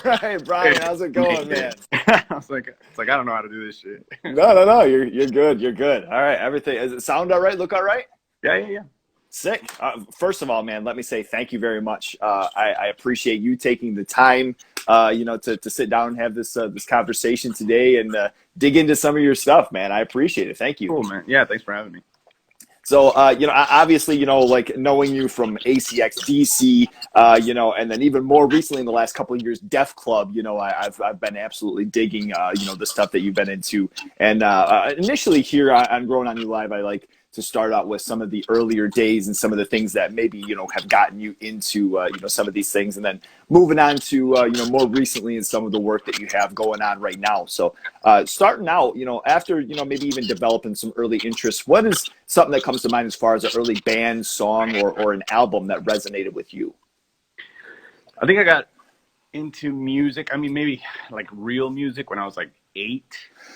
Right, Brian, how's it going, man? I was like, it's like I don't know how to do this shit. No. You're good. You're good. All right, everything. Does it sound all right? Look all right? Yeah. Sick. First of all, man, let me say thank you very much. I appreciate you taking the time, to sit down and have this conversation today and dig into some of your stuff, man. I appreciate it. Thank you. Cool, man. Yeah, thanks for having me. So, obviously, like knowing you from ACXDC, and then even more recently in the last couple of years, Def Club, I've been absolutely digging, the stuff that you've been into. And initially here on Growing on You Live, I like to start out with some of the earlier days and some of the things that maybe, have gotten you into, some of these things. And then moving on to, more recently in some of the work that you have going on right now. So starting out, after, maybe even developing some early interests, what is something that comes to mind as far as an early band, song, or an album that resonated with you? I think I got into music. I mean, maybe like real music when I was like 8.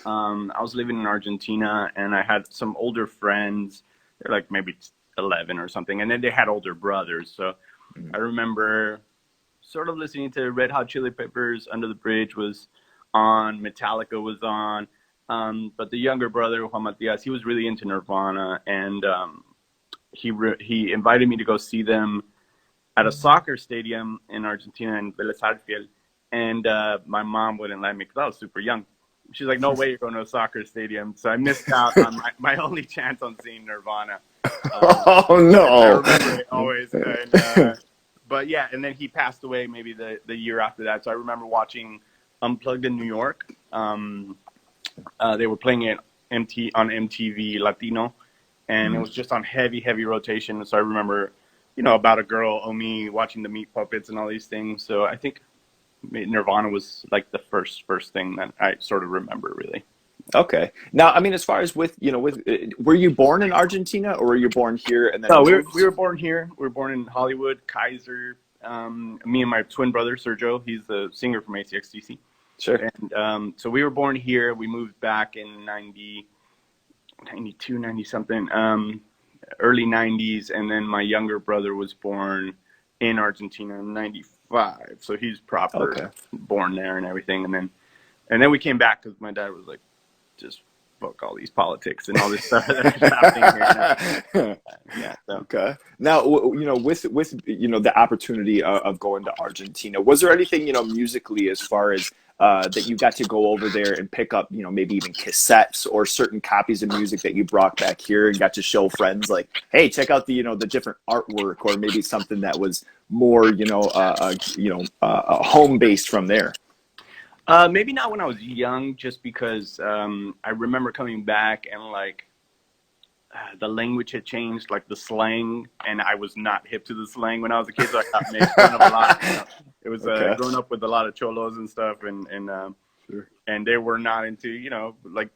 I was living in Argentina, and I had some older friends. They're like maybe 11 or something, and then they had older brothers. So I remember sort of listening to Red Hot Chili Peppers. Under the Bridge was on. Metallica was on. But the younger brother, Juan Matias, he was really into Nirvana, and he invited me to go see them at a soccer stadium in Argentina in Vélez Sarsfield, and my mom wouldn't let me because I was super young. She's like, "No way you're going to a soccer stadium." So I missed out on my only chance on seeing Nirvana. Oh no! I remember it always. And, but yeah, and then he passed away maybe the year after that. So I remember watching Unplugged in New York. They were playing it on MTV Latino, and it was just on heavy rotation. So I remember, about a girl, Omi, watching the Meat Puppets and all these things. So I think Nirvana was like the first thing that I sort of remember, really. Okay. Now, I mean, as far as were you born in Argentina or were you born here and then No, moved? we were born here. We were born in Hollywood, Kaiser. Me and my twin brother, Sergio, he's the singer from ACXDC. Sure. And so we were born here. We moved back in 92, 90 something, early 90s. And then my younger brother was born in Argentina in 95. So he's proper born there and everything. And then we came back because my dad was like, just fuck all these politics and all this stuff that's happening here. Yeah. So. Okay. Now, with the opportunity of going to Argentina, was there anything musically as far as that you got to go over there and pick up maybe even cassettes or certain copies of music that you brought back here and got to show friends like, hey, check out the the different artwork, or maybe something that was more home based from there? Maybe not when I was young, just because I remember coming back and like the language had changed, like the slang, and I was not hip to the slang when I was a kid, so I got made fun of a lot. It was growing up with a lot of cholos and stuff, and they were not into like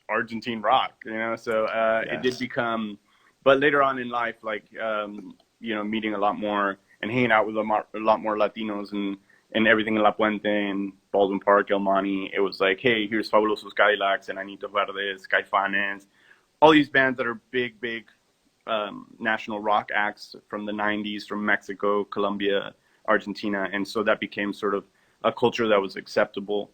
Argentine rock, So it did become, but later on in life, like meeting a lot more and hanging out with a lot more Latinos and everything in La Puente and Baldwin Park, El Monte, it was like, hey, here's Fabulosos Cadillacs and Anito Verdes, Caifanes, all these bands that are big national rock acts from the 90s, from Mexico, Colombia, Argentina. And so that became sort of a culture that was acceptable,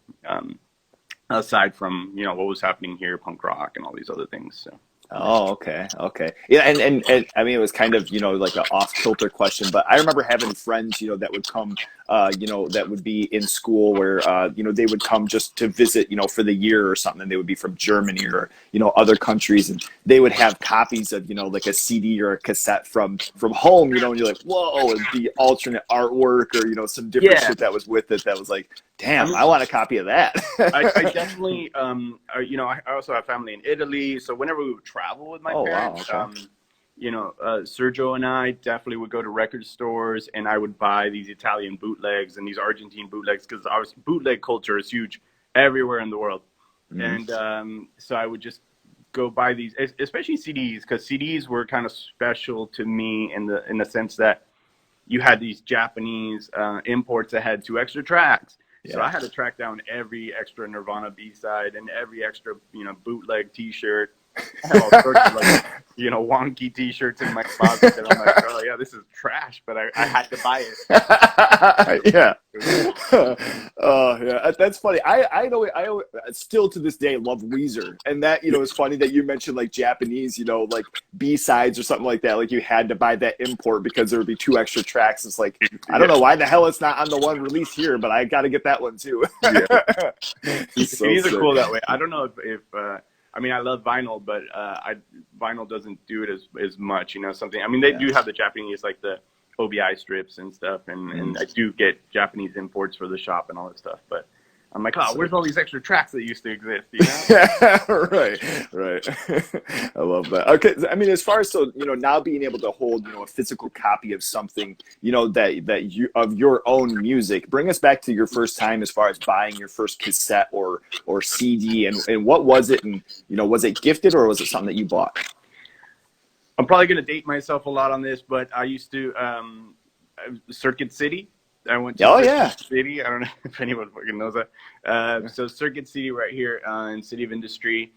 aside from, what was happening here, punk rock and all these other things. So. Oh, okay. Yeah, and I mean, it was kind of, like an off-kilter question, but I remember having friends, that would come, that would be in school where, they would come just to visit, for the year or something, and they would be from Germany or, other countries, and they would have copies of, like a CD or a cassette from home, and you're like, whoa, and the alternate artwork or, some different shit that was with it that was like, damn, I want a copy of that. I definitely, I also have family in Italy, so whenever we would travel with my parents, wow, okay. Sergio and I definitely would go to record stores, and I would buy these Italian bootlegs and these Argentine bootlegs because our bootleg culture is huge everywhere in the world. Mm-hmm. And so I would just go buy these, especially CDs, because CDs were kind of special to me in the sense that you had these Japanese imports that had 2 extra tracks. Yeah. So I had to track down every extra Nirvana B-side and every extra, bootleg T-shirt. I have all sorts of like, wonky T-shirts in my closet that I'm like, oh yeah, this is trash, but I had to buy it. Yeah. It was cool. Oh yeah, that's funny. I still to this day love Weezer, and that it's funny that you mentioned like Japanese, like B-sides or something like that. Like you had to buy that import because there would be 2 extra tracks. It's like I don't Yeah, know why the hell it's not on the one released here, but I got to get that one too. yeah. It's so CDs are sick. cool that way. I don't know if I mean, I love vinyl, but vinyl doesn't do it as much. Something. I mean, they Yeah. do have the Japanese like the OBI strips and stuff, and I do get Japanese imports for the shop and all that stuff. But I'm like, oh, where's all these extra tracks that used to exist? Yeah, right. I love that. Okay, I mean, as far as now being able to hold a physical copy of something that you of your own music. Bring us back to your first time as far as buying your first cassette or CD, and what was it, and was it gifted or was it something that you bought? I'm probably gonna date myself a lot on this, but I used to Circuit City. I went to Oh Circuit yeah. City. I don't know if anyone fucking knows that. So Circuit City right here in City of Industry,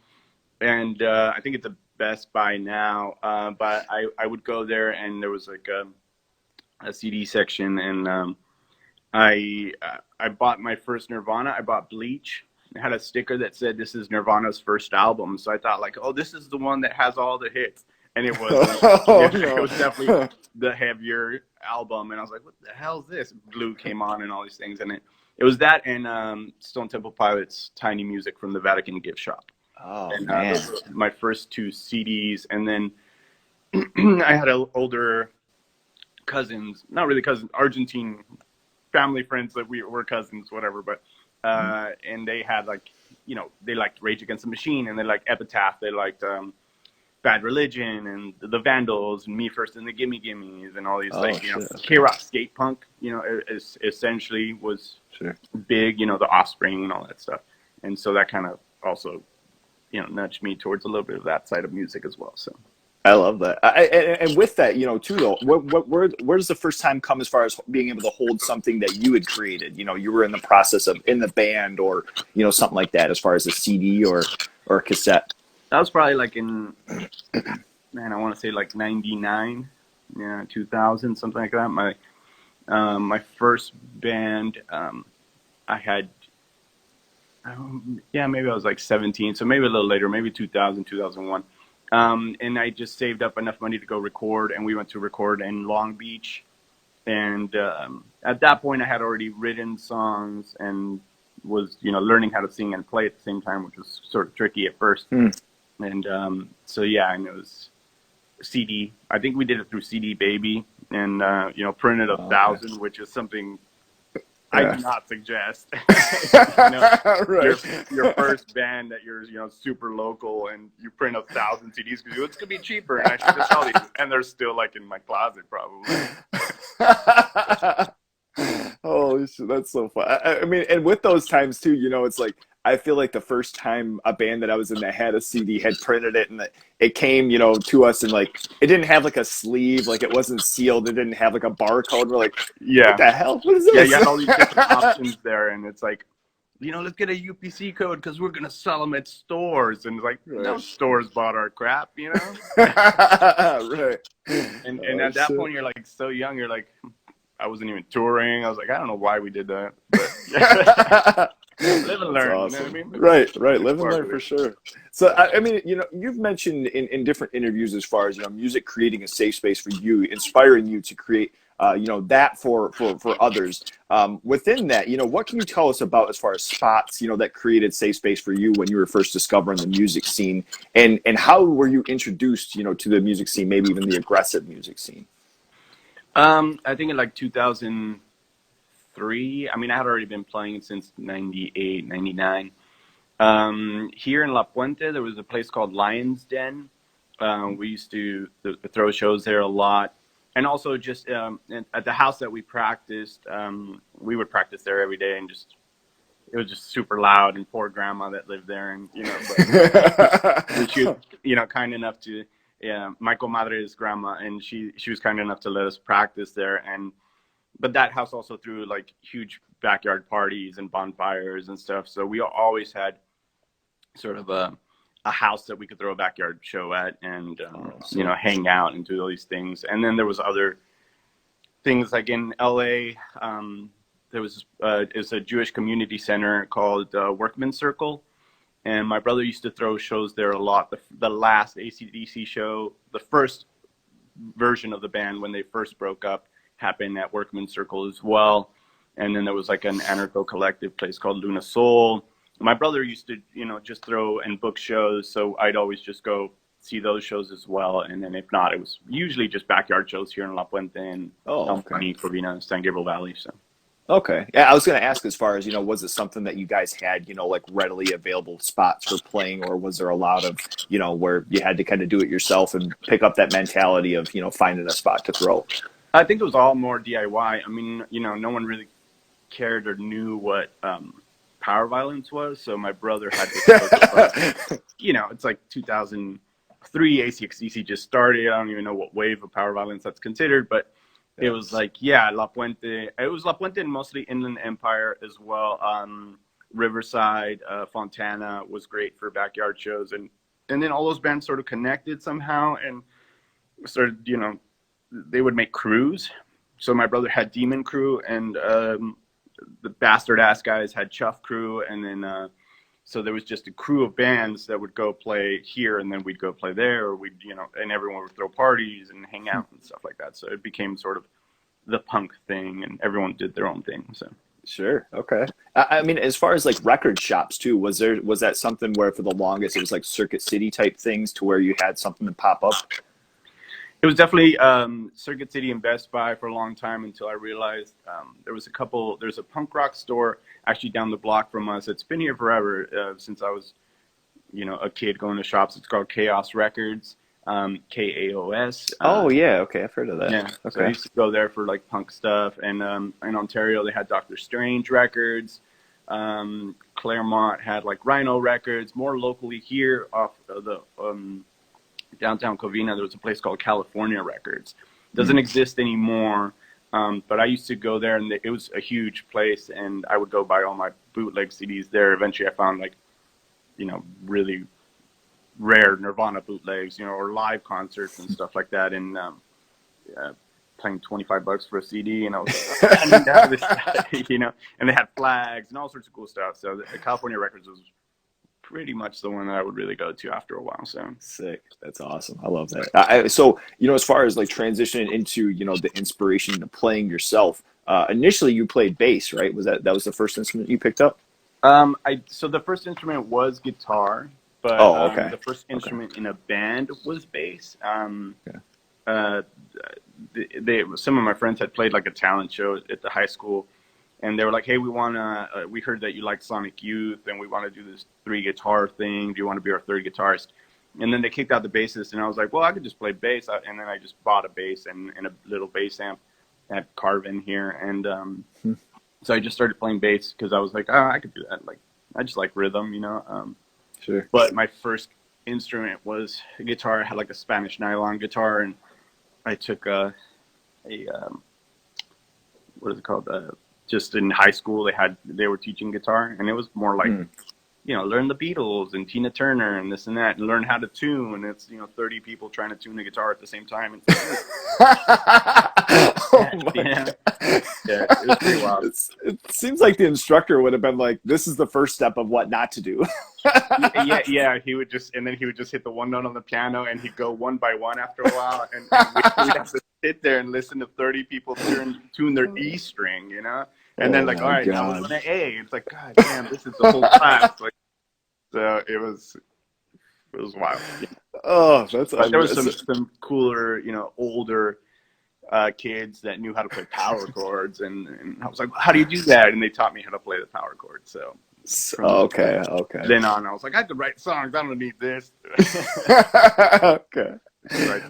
and I think it's a Best Buy now. But I would go there, and there was like a CD section, and I bought my first Nirvana. I bought Bleach. It had a sticker that said this is Nirvana's first album. So I thought like, oh, this is the one that has all the hits. And it wasn't. Oh It was definitely no. the heavier album. And I was like, what the hell is this? Blue came on and all these things. And it was that and Stone Temple Pilots' Tiny Music from the Vatican Gift Shop. Oh And man. those were my first 2 CDs. And then I had older cousins, not really cousins, Argentine family friends that we were cousins, whatever. But and they had like, they liked Rage Against the Machine, and they liked Epitaph. They liked Bad Religion and the Vandals and Me First and the Gimme Gimmes and all these Oh shit. Okay. K-rock skate punk. Essentially was Sure. big. The Offspring and all that stuff. And so that kind of also nudged me towards a little bit of that side of music as well. So. I love that. And with that, too, though, where does the first time come as far as being able to hold something that you had created? You were in the process of in the band or, something like that as far as a CD or cassette. That was probably like in, man, I want to say like 99, 2000, something like that. My first band, I had, maybe I was like 17, so maybe a little later, maybe 2000, 2001. And I just saved up enough money to go record, and we went to record in Long Beach. And at that point, I had already written songs and was, learning how to sing and play at the same time, which was sort of tricky at first. And so, yeah, and it was CD. I think we did it through CD Baby and, printed 1,000, which is something I do not suggest. Right. your first band that you're super local and you print 1,000 CDs because it's gonna be cheaper and I should just sell these, and they're still like in my closet probably. Holy shit, that's so fun. I mean, and with those times too, it's like I feel like the first time a band that I was in that had a CD had printed it, and it came, to us, and like it didn't have like a sleeve, like it wasn't sealed, it didn't have like a barcode. We're like, what the hell? What is this? Yeah, you had all these different options there, and it's like, let's get a UPC code because we're gonna sell them at stores, and it's like no stores bought our crap, Right. And at that point, you're like so young, you're like, I wasn't even touring. I was like, I don't know why we did that. But live and learn. Awesome. You know what I mean? Right. Live and learn for sure. So, I mean, you've mentioned in different interviews as far as, music creating a safe space for you, inspiring you to create, that for others. Within that, what can you tell us about as far as spots, that created safe space for you when you were first discovering the music scene, and how were you introduced, to the music scene, maybe even the aggressive music scene? I think in like 2003. I mean, I had already been playing since 98, 99. Here in La Puente, there was a place called Lion's Den. We used to throw shows there a lot. And also just at the house that we practiced, we would practice there every day, and it was just super loud, and poor grandma that lived there, and but she was kind enough to, my comadre's grandma, and she was kind enough to let us practice there. But that house also threw like huge backyard parties and bonfires and stuff, so we always had sort of a house that we could throw a backyard show at, and So hang out and do all these things. And then there was other things like in LA. There was is a Jewish community center called Workman's Circle, and my brother used to throw shows there a lot. The last AC/DC show, the first version of the band when they first broke up, happened at Workman's Circle as well. And then there was like an anarcho collective place called Luna Soul. My brother used to, just throw and book shows, so I'd always just go see those shows as well. And then if not, it was usually just backyard shows here in La Puente and Covina, San Gabriel Valley. So. Okay. Yeah, I was going to ask as far as, was it something that you guys had, like readily available spots for playing, or was there a lot of, where you had to kind of do it yourself and pick up that mentality of, finding a spot to throw? I think it was all more DIY. I mean, no one really cared or knew what power violence was, so my brother had to it's like 2003, ACXDC just started. I don't even know what wave of power violence that's considered, but it was like, La Puente. It was La Puente and mostly Inland Empire as well. Riverside, Fontana was great for backyard shows, and then all those bands sort of connected somehow and started, they would make crews. So my brother had Demon Crew, and the Bastard Ass guys had Chuff Crew, and then so there was just a crew of bands that would go play here, and then we'd go play there, or we'd, and everyone would throw parties and hang out and stuff like that. So it became sort of the punk thing, and everyone did their own thing. So sure, okay. I mean, as far as like record shops too, was that something where for the longest it was like Circuit City type things to where you had something to pop up? It was definitely Circuit City and Best Buy for a long time until I realized there's a punk rock store actually down the block from us. It's been here forever since I was, a kid going to shops. It's called Chaos Records, KAOS. Oh, yeah. Okay. I've heard of that. Yeah. Okay. So I used to go there for like punk stuff. And in Ontario, they had Dr. Strange Records. Claremont had like Rhino Records. More locally here off of the downtown Covina, there was a place called California Records. Doesn't exist anymore, but I used to go there, and it was a huge place, and I would go buy all my bootleg CDs there. Eventually, I found like, really rare Nirvana bootlegs, or live concerts and stuff like that, and paying $25 for a CD, and I was like, I need to have this, and they had flags and all sorts of cool stuff. So the California Records was pretty much the one that I would really go to after a while. So sick. That's awesome. I love that. So, as far as like transitioning into, the inspiration to playing yourself, initially you played bass, right? That was the first instrument you picked up? So the first instrument was guitar, but the first instrument in a band was bass. Some of my friends had played like a talent show at the high school, and they were like, hey, we heard that you like Sonic Youth, and we want to do this 3-guitar thing. Do you want to be our third guitarist? And then they kicked out the bassist, and I was like, well, I could just play bass. And then I just bought a bass and a little bass amp at Carvin here. And so I just started playing bass because I was like, I could do that. Like, I just like rhythm, Sure. But my first instrument was a guitar. I had like a Spanish nylon guitar, and I took what is it called? Just in high school, they were teaching guitar, and it was more like, learn the Beatles and Tina Turner and this and that, and learn how to tune. And it's 30 people trying to tune the guitar at the same time. And yeah, it was pretty wild. It seems like the instructor would have been like, "This is the first step of what not to do." yeah. He would just hit the one note on the piano, and he'd go one by one after a while, and we'd have to sit there and listen to 30 people tune their E string, And then like, all right, now we're on an A. It's like, God damn, this is the whole class. Like, so it was wild. Yeah. Oh, that's. But there was some cooler, older kids that knew how to play power chords, and I was like, how do you do that? And they taught me how to play the power chords. So okay. Then on, I was like, I could write songs. I don't need this. Okay.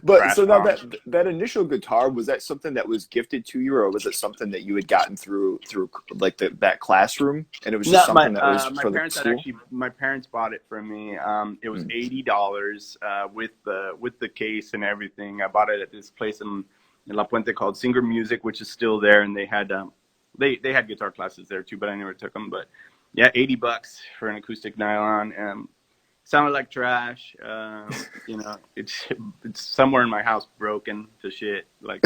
But so now that initial guitar, was that something that was gifted to you, or was it something that you had gotten through like that classroom, and it was just something that was for the school? My parents bought it for me. It was $80 with the case and everything. I bought it at this place in La Puente called Singer Music, which is still there, and they had they had guitar classes there too, but I never took them. But yeah, $80 for an acoustic nylon. sounded like trash. You know, it's somewhere in my house broken to shit. Like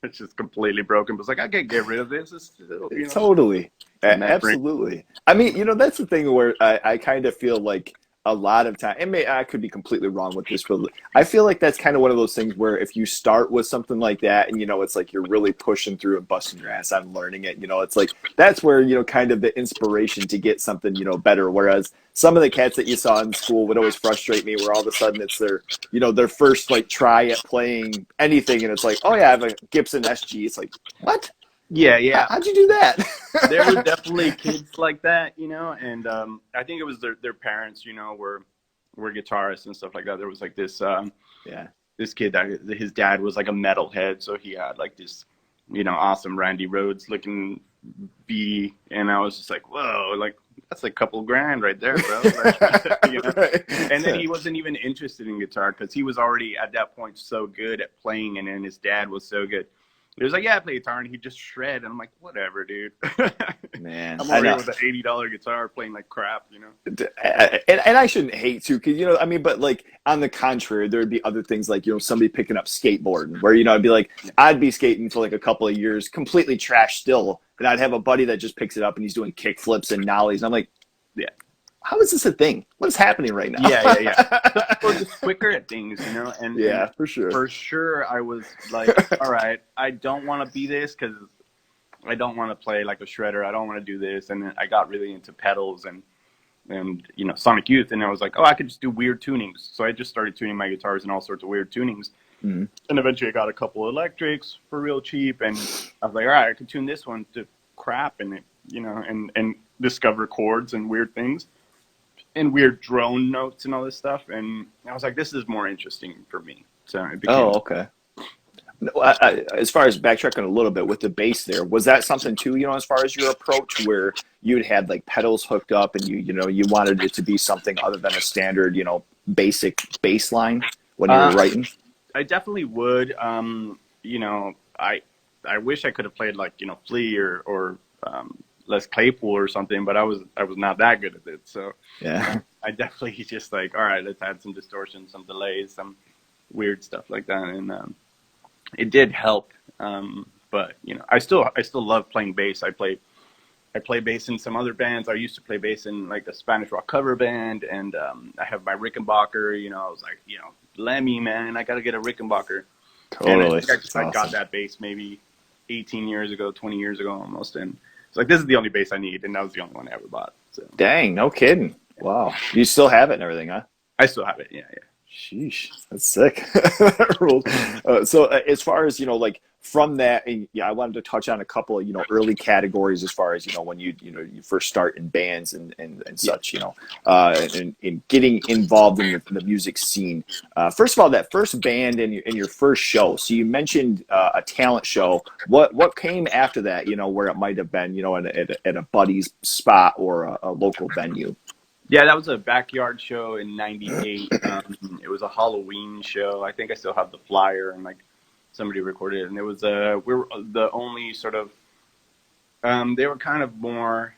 it's just completely broken. But it's like I can't get rid of this. It's, you know, Totally. memory. Absolutely. I mean, that's the thing where I kind of feel like a lot of time, and I could be completely wrong with this, but I feel like that's kind of one of those things where if you start with something like that and, it's like you're really pushing through and busting your ass on learning it, it's like that's where, kind of the inspiration to get something, better. Whereas some of the cats that you saw in school would always frustrate me where all of a sudden it's their first like try at playing anything. And it's like, oh yeah, I have a Gibson SG. It's like, what? Yeah, yeah. How'd you do that? There were definitely kids like that, and I think it was their parents, were guitarists and stuff like that. There was like this Yeah. this kid that his dad was like a metalhead, so he had like this, awesome Randy Rhoads looking B, and I was just like, whoa, like that's a couple grand right there, bro. Like, Right. And then he wasn't even interested in guitar because he was already at that point so good at playing, and then his dad was so good. He was like, yeah, I play guitar, and he just shred. And I'm like, whatever, dude. Man, I'm over here with an $80 guitar playing like crap, And I shouldn't hate too, because I mean, but like on the contrary, there would be other things like somebody picking up skateboarding, where I'd be like, I'd be skating for like a couple of years, completely trash still, and I'd have a buddy that just picks it up and he's doing kick flips and nollies, and I'm like, yeah, how is this a thing? What is happening right now? Yeah. People are just quicker at things, and yeah, and for sure. For sure, I was like, all right, I don't want to be this because I don't want to play like a shredder. I don't want to do this, and then I got really into pedals and Sonic Youth, and I was like, oh, I could just do weird tunings. So I just started tuning my guitars in all sorts of weird tunings, and eventually I got a couple of electrics for real cheap, and I was like, all right, I could tune this one to crap, and and discover chords and weird things. And weird drone notes and all this stuff, and I was like, "This is more interesting for me." So it became. Oh, okay. No, as far as backtracking a little bit with the bass, there was that something too. As far as your approach, where you'd had like pedals hooked up, and you wanted it to be something other than a standard, basic bass line when you were writing. I definitely would. I wish I could have played like Flea or Les Claypool or something, but I was not that good at it. So yeah, I definitely just like, all right, let's add some distortion, some delays, some weird stuff like that, and it did help. But I still love playing bass. I play bass in some other bands. I used to play bass in like a Spanish rock cover band, and I have my Rickenbacker. I was like, Lemmy, man, I got to get a Rickenbacker. totally. And I got that bass maybe 18 years ago, 20 years ago almost, and it's like, this is the only bass I need, and that was the only one I ever bought. So. Dang, no kidding. Wow. You still have it and everything, huh? I still have it, yeah. Sheesh, that's sick. So as far as, like from that, I wanted to touch on a couple of, early categories as far as, when you first start in bands and such, and in getting involved in the music scene. First of all, that first band in your first show. So you mentioned a talent show. What came after that, where it might have been, at a buddy's spot or a local venue? Yeah, that was a backyard show in '98. It was a Halloween show. I think I still have the flyer, and like somebody recorded it. And it was we were the only sort of they were kind of more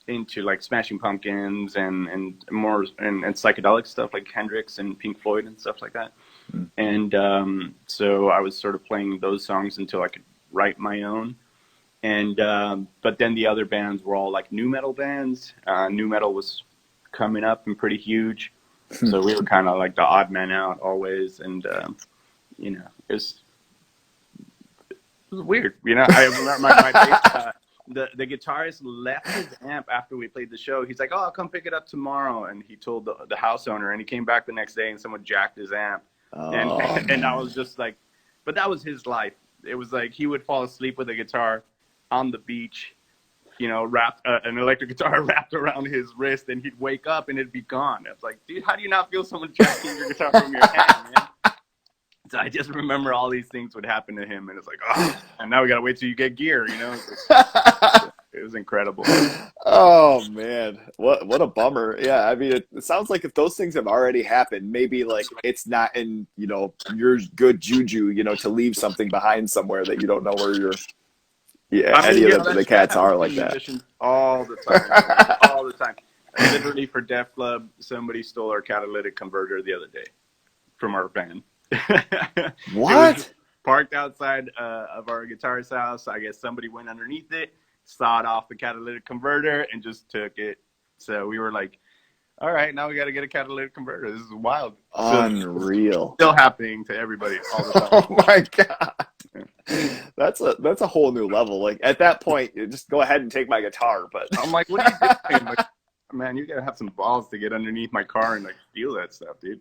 into like Smashing Pumpkins and more and psychedelic stuff like Hendrix and Pink Floyd and stuff like that. And so I was sort of playing those songs until I could write my own. And but then the other bands were all like nu metal bands. Nu metal was coming up and pretty huge, so we were kind of like the odd man out always, and it was weird. I remember my bass, the guitarist left his amp after we played the show. He's like, "Oh, I'll come pick it up tomorrow," and he told the house owner, and he came back the next day and someone jacked his amp. And I was just like, but that was his life. It was like he would fall asleep with a guitar on the beach, wrapped an electric guitar wrapped around his wrist, and he'd wake up and it'd be gone. It's like, dude, how do you not feel someone jacking your guitar from your hand, man? So I just remember all these things would happen to him, and it's like, oh, and now we gotta wait till you get gear, It was incredible. Oh man, what a bummer. Yeah, I mean, it sounds like if those things have already happened, maybe like it's not in your good juju, to leave something behind somewhere that you don't know where you're. Yeah, any of the cats are like that all the time, all the time. literally for Def Club, somebody stole our catalytic converter the other day from our van. It was What? parked outside of our guitarist's house. I guess somebody went underneath it, sawed off the catalytic converter, and just took it. So we were like, all right, now we got to get a catalytic converter. This is wild. So Unreal. still happening to everybody all the time. Oh my God. That's a whole new level. Like at that point, you just go ahead and take my guitar. But I'm like, what are you doing? Like, man, you gotta have some balls to get underneath my car and like steal that stuff, dude.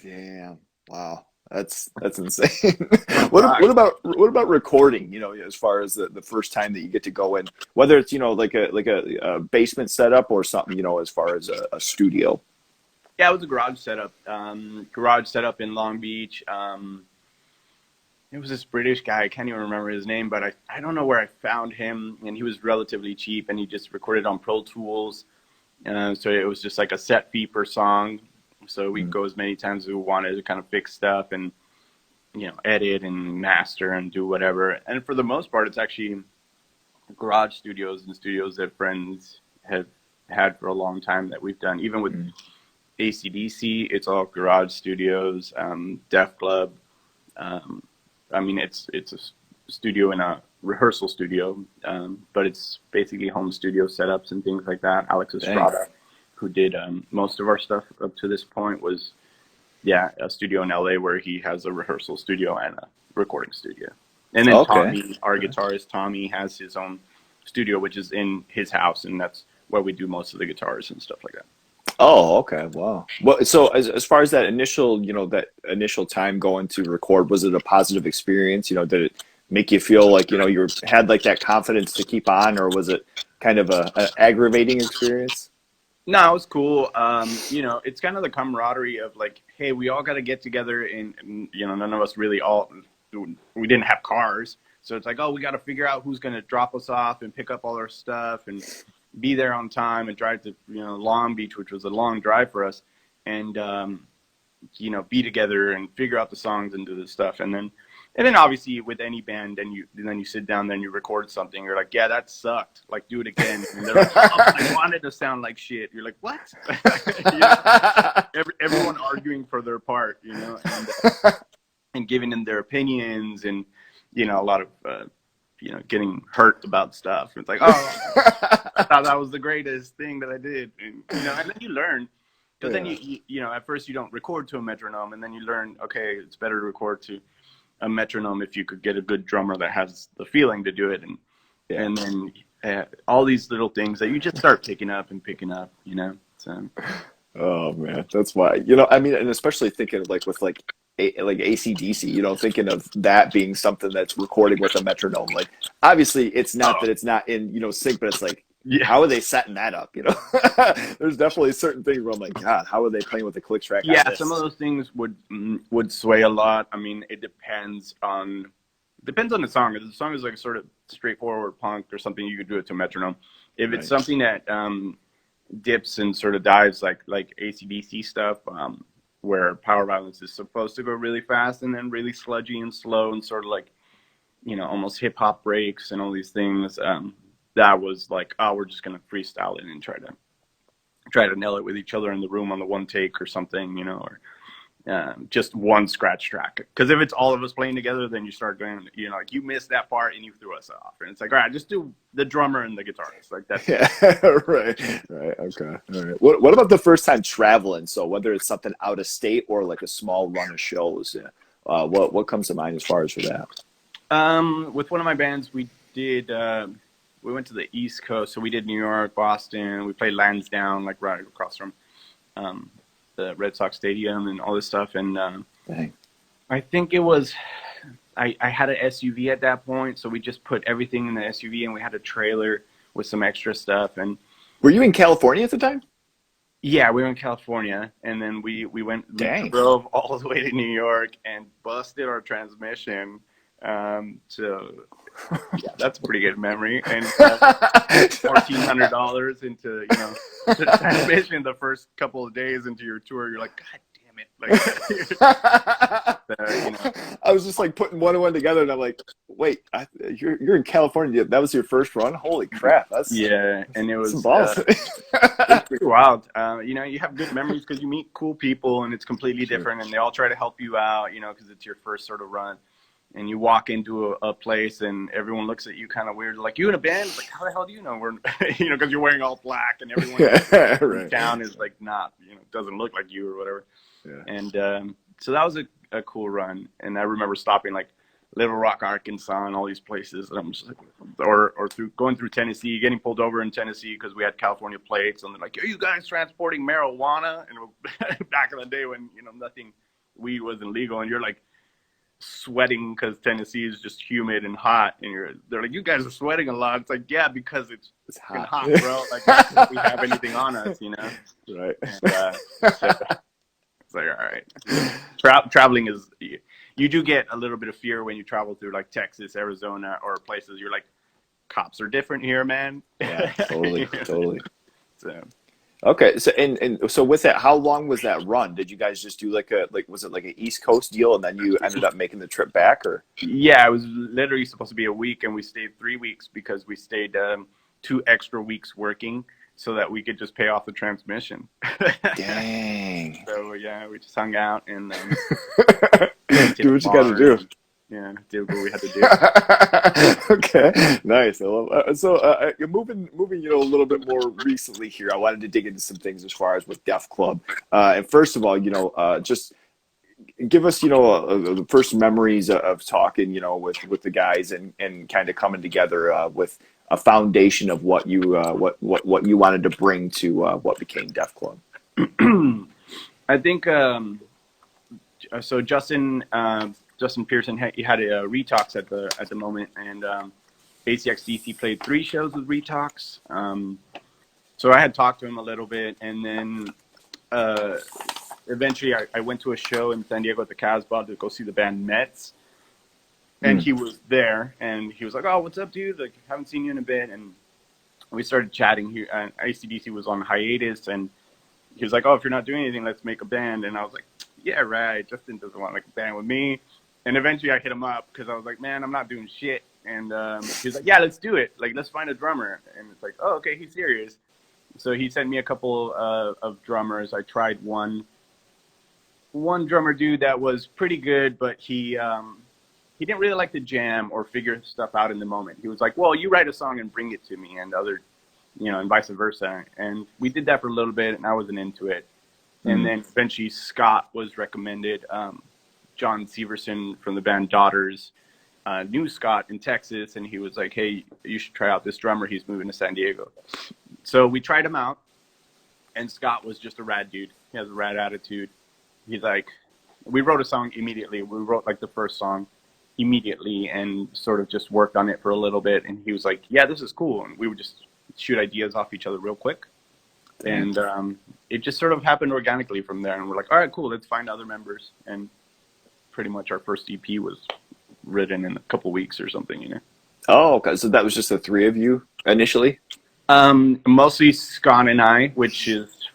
damn, wow, that's insane. What about recording? You know, as far as the first time that you get to go in, whether it's like a basement setup or something, as far as a studio. Yeah, it was a garage setup. Garage setup in Long Beach. It was this British guy. I can't even remember his name, but I don't know where I found him. And he was relatively cheap, and he just recorded on Pro Tools. So it was just like a set fee per song. So we could go as many times as we wanted to kind of fix stuff and, edit and master and do whatever. And for the most part, it's actually garage studios and studios that friends have had for a long time that we've done. Even with AC/DC, it's all garage studios, Def Club. I mean, it's a studio and a rehearsal studio, but it's basically home studio setups and things like that. Alex Estrada, who did most of our stuff up to this point, was a studio in LA where he has a rehearsal studio and a recording studio. And then Tommy, our guitarist Tommy, has his own studio, which is in his house, and that's where we do most of the guitars and stuff like that. Oh, okay. Wow. Well, so as far as that initial time going to record, was it a positive experience? Did it make you feel like, you had like that confidence to keep on, or was it kind of an aggravating experience? No, it was cool. It's kind of the camaraderie of like, hey, we all got to get together and, none of us really we didn't have cars. So it's like, oh, we got to figure out who's going to drop us off and pick up all our stuff and be there on time and drive to, Long Beach, which was a long drive for us, and, be together and figure out the songs and do the stuff. And then obviously with any band, then you sit down, then you record something. You're like, yeah, that sucked. Like, do it again. And they're like, oh, I wanted to sound like shit. You're like, what? Everyone arguing for their part, and giving them their opinions and, a lot of, getting hurt about stuff. It's like, oh, I thought that was the greatest thing that I did. And, and then you learn. Because then you at first you don't record to a metronome, and then you learn, okay, it's better to record to a metronome if you could get a good drummer that has the feeling to do it. And then all these little things that you just start picking up. So. Oh man, that's why, I mean, and especially thinking like with like AC/DC, thinking of that being something that's recording with a metronome. Like, obviously it's not that it's not in, sync, but it's like, how are they setting that up? There's definitely certain things where I'm like, God, how are they playing with the click track? Yeah, some of those things would sway a lot. I mean, it depends on the song. If the song is like sort of straightforward punk or something, you could do it to metronome. If it's something that dips and sort of dives like AC/DC stuff, where Power Violence is supposed to go really fast and then really sludgy and slow and sort of like, almost hip hop breaks and all these things. That was like, oh, we're just gonna freestyle it and try to nail it with each other in the room on the one take or something, or just one scratch track. Because if it's all of us playing together, then you start going, like, you missed that part and you threw us off, and it's like, all right, just do the drummer and the guitarist, like that's right, okay, all right. What about the first time traveling? So whether it's something out of state or like a small run of shows, what comes to mind as far as for that? With one of my bands, we did. We went to the East Coast, so we did New York, Boston. We played Lansdowne, like right across from the Red Sox Stadium and all this stuff. And I think it was, I had an SUV at that point, so we just put everything in the SUV, and we had a trailer with some extra stuff. And were you in California at the time? Yeah, we were in California, and then we went, we drove all the way to New York and busted our transmission. So yeah, that's a pretty good memory. And $1,400 into the transmission the first couple of days into your tour. You're like, God damn it. Like, you know. I was just like putting one and one together, and I'm like, wait, you're in California. That was your first run? Holy crap! That's Yeah, and it some was balls. pretty wild. You know, you have good memories because you meet cool people, and it's completely different, and they all try to help you out. You know, because it's your first sort of run. And you walk into a place and everyone looks at you kind of weird, like, you in a band? Like, how the hell do you know? We're, you know, because you're wearing all black and everyone Right. down is like not, you know, doesn't look like you or whatever. Yeah. And so that was a cool run. And I remember stopping like Little Rock, Arkansas, and all these places. And I'm just like, or going through Tennessee, getting pulled over in Tennessee because we had California plates, and they're like, "Are you guys transporting marijuana?" And back in the day when, you know, weed wasn't legal, and you're like sweating because Tennessee is just humid and hot, and they're like, "You guys are sweating a lot." It's like, yeah, because it's hot, bro. Like, not that we have anything on us, you know. Right. And, so it's like, all right. Traveling is, you do get a little bit of fear when you travel through like Texas, Arizona, or places. You're like, cops are different here, man. Yeah, totally, totally. So. Okay, so and so with that, how long was that run? Did you guys just do like was it like an East Coast deal, and then you ended up making the trip back, or? Yeah, it was literally supposed to be a week, and we stayed 3 weeks because we stayed 2 extra weeks working so that we could just pay off the transmission. Dang. So yeah, we just hung out and do what you got to do. Yeah, did what we had to do. Okay, nice. I love, so you're moving, you know, a little bit more recently here. I wanted to dig into some things as far as with Def Club. And first of all, you know, just give us, you know, the first memories of talking, you know, with the guys and kind of coming together with a foundation of what you what you wanted to bring to what became Def Club. I think so. Justin Pearson had a Retox at the moment, and ACXDC played 3 shows with Retox. So I had talked to him a little bit, and then eventually I went to a show in San Diego at the Casbah to go see the band Mets, and he was there, and he was like, "Oh, what's up, dude? Like, haven't seen you in a bit." And we started chatting. ACDC was on hiatus, and he was like, "Oh, if you're not doing anything, let's make a band." And I was like, "Yeah, right. Justin doesn't want to make a band with me." And eventually I hit him up because I was like, "Man, I'm not doing shit." And he was like, "Yeah, let's do it. Like, let's find a drummer." And it's like, "Oh, okay, he's serious." So he sent me a couple of drummers. I tried one drummer dude that was pretty good, but he didn't really like to jam or figure stuff out in the moment. He was like, "Well, you write a song and bring it to me," and you know, and vice versa. And we did that for a little bit, and I wasn't into it. And then eventually Scott was recommended. John Severson from the band Daughters knew Scott in Texas, and he was like, "Hey, you should try out this drummer. He's moving to San Diego." So we tried him out, and Scott was just a rad dude. He has a rad attitude. He's like, we wrote a song immediately. We wrote like the first song immediately and sort of just worked on it for a little bit. And he was like, "Yeah, this is cool." And we would just shoot ideas off each other real quick. And it just sort of happened organically from there. And we're like, "All right, cool, let's find other members." And pretty much our first EP was written in a couple weeks or something, you know. Oh, okay. So that was just the 3 of you initially? Mostly Scott and I, which is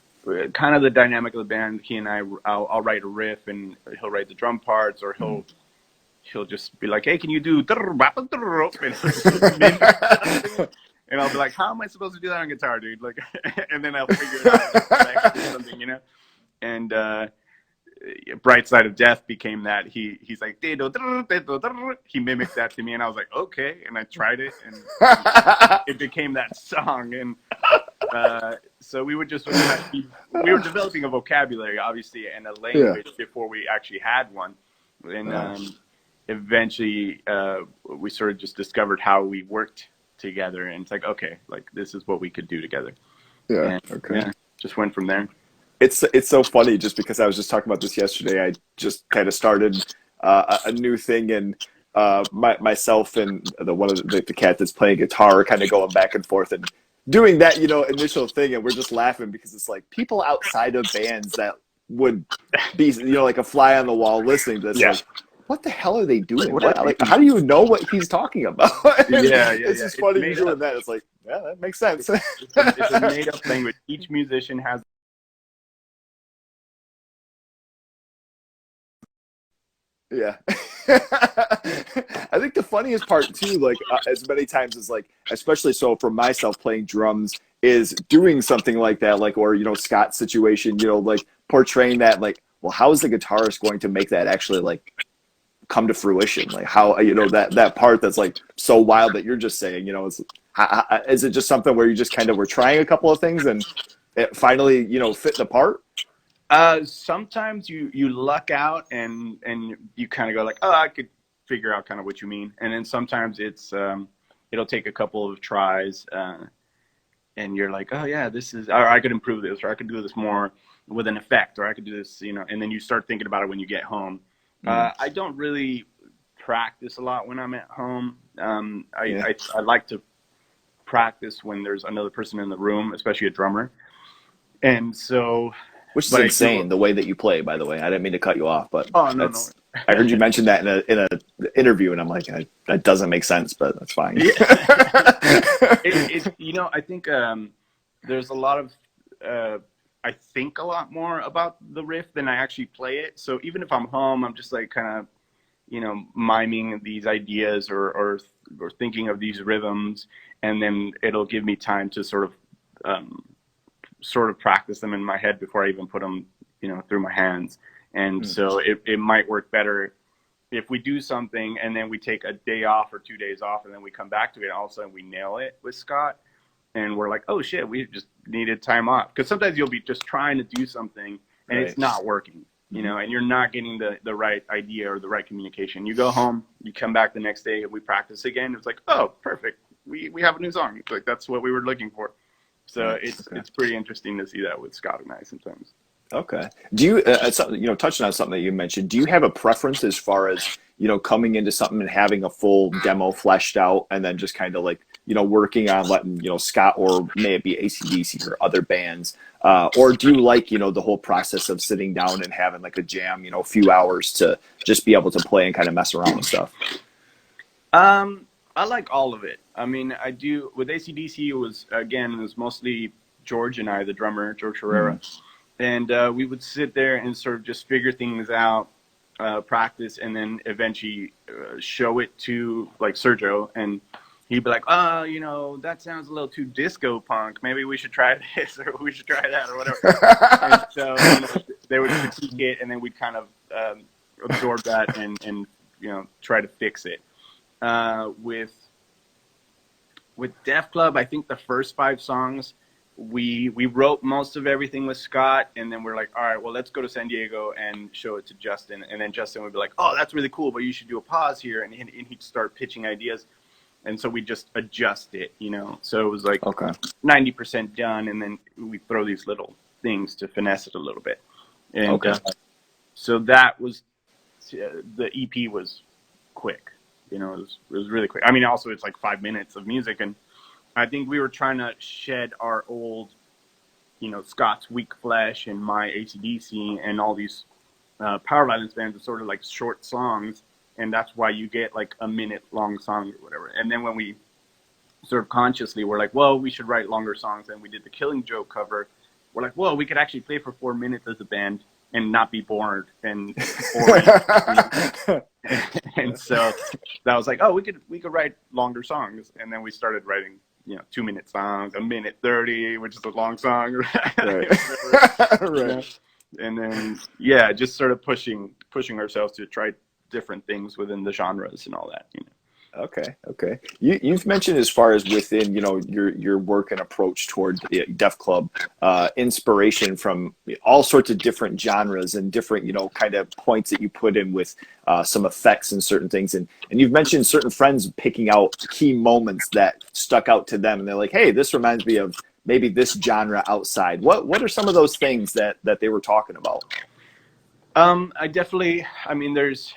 kind of the dynamic of the band. He and I'll write a riff and he'll write the drum parts, or he'll just be like, "Hey, can you do?" And I'll be like, "How am I supposed to do that on guitar, dude?" Like, and then I'll figure it out or something, you know. And Bright Side of Death became that. He's like, he mimicked that to me, and I was like, okay. And I tried it, and it became that song. And so we would just we were developing a vocabulary, obviously, and a language before we actually had one. And eventually, we sort of just discovered how we worked together, and it's like, okay, like this is what we could do together. Yeah. And, okay. Yeah, just went from there. It's so funny just because I was just talking about this yesterday. I just kind of started a new thing, and myself and one of the cat that's playing guitar are kind of going back and forth and doing that, you know, initial thing, and we're just laughing because it's like people outside of bands that would be, you know, like a fly on the wall listening to this. Yeah. Like, what the hell are they doing? Like, how do you know what he's talking about? It's just funny you doing that. It's like, yeah, that makes sense. It's a made-up language. Each musician has Yeah. I think the funniest part too, like as many times as like, especially so for myself playing drums, is doing something like that, like, or, Scott's situation, like portraying that, like, well, how is the guitarist going to make that actually like come to fruition? Like how, that part that's like so wild that you're just saying, is it just something where you just kind of were trying a couple of things and it finally, fit the part? Sometimes you luck out and you kind of go like, oh, I could figure out kind of what you mean. And then sometimes it'll take a couple of tries, and you're like, oh yeah, this is, or I could improve this, or I could do this more with an effect, or I could do this, and then you start thinking about it when you get home. Mm, I don't really practice a lot when I'm at home. yeah. I like to practice when there's another person in the room, especially a drummer. And so, Which is but I do. insane the way that you play, by the way. I didn't mean to cut you off, but Oh no, no. that's I heard you mention that in a interview, and I'm like, that doesn't make sense, but that's fine. Yeah. I think there's a lot of I think a lot more about the riff than I actually play it. So even if I'm home, I'm just like kind of miming these ideas or thinking of these rhythms, and then it'll give me time to sort of practice them in my head before I even put them through my hands. And Mm, so it might work better if we do something and then we take a day off or 2 days off and then we come back to it and all of a sudden we nail it with Scott and we're like, oh shit, we just needed time off. Because sometimes you'll be just trying to do something and right. it's not working, Mm-hmm. and you're not getting the right idea or the right communication. You go home, you come back the next day and we practice again. It's like, oh, perfect. We have a new song. It's like, that's what we were looking for. So Nice. Okay. it's pretty interesting to see that with Scott and I sometimes. Okay. Do you, touching on something that you mentioned, do you have a preference as far as, coming into something and having a full demo fleshed out and then just kind of like, working on letting, Scott or may it be AC/DC or other bands, or do you like, the whole process of sitting down and having like a jam, a few hours to just be able to play and kind of mess around with stuff? I like all of it. I mean, I do with ACDC. It was mostly George and I, the drummer, George Mm, Herrera, and we would sit there and sort of just figure things out, practice, and then eventually show it to like Sergio, and he'd be like, "Oh, that sounds a little too disco punk. Maybe we should try this, or we should try that, or whatever." And so, they would critique it, and then we'd kind of absorb that and try to fix it. With Def Club, I think the first 5 songs we wrote most of everything with Scott, and then we're like, all right, well, let's go to San Diego and show it to Justin, and then Justin would be like, oh, that's really cool, but you should do a pause here, and he'd start pitching ideas, and so we just adjust it, So it was like okay. 90% done, and then we throw these little things to finesse it a little bit, and Okay. so that was the EP was quick. It was really quick. I mean, also it's like 5 minutes of music, and I think we were trying to shed our old, Scott's Weak Flesh and my AC/DC and all these power violence bands are sort of like short songs, and that's why you get like a minute long song or whatever. And then when we sort of consciously were like, well, we should write longer songs, and we did the Killing Joke cover. We're like, well, we could actually play for 4 minutes as a band and not be bored and boring. And so that was like, oh, we could write longer songs, and then we started writing 2 minute songs, a minute 30, which is a long song, Right. Right. and then just sort of pushing ourselves to try different things within the genres and all that. Okay, okay. You've mentioned as far as within, your work and approach toward the Def Club, inspiration from all sorts of different genres and different, kind of points that you put in with some effects and certain things. And you've mentioned certain friends picking out key moments that stuck out to them, and they're like, hey, this reminds me of maybe this genre outside. What are some of those things that they were talking about? I mean, there's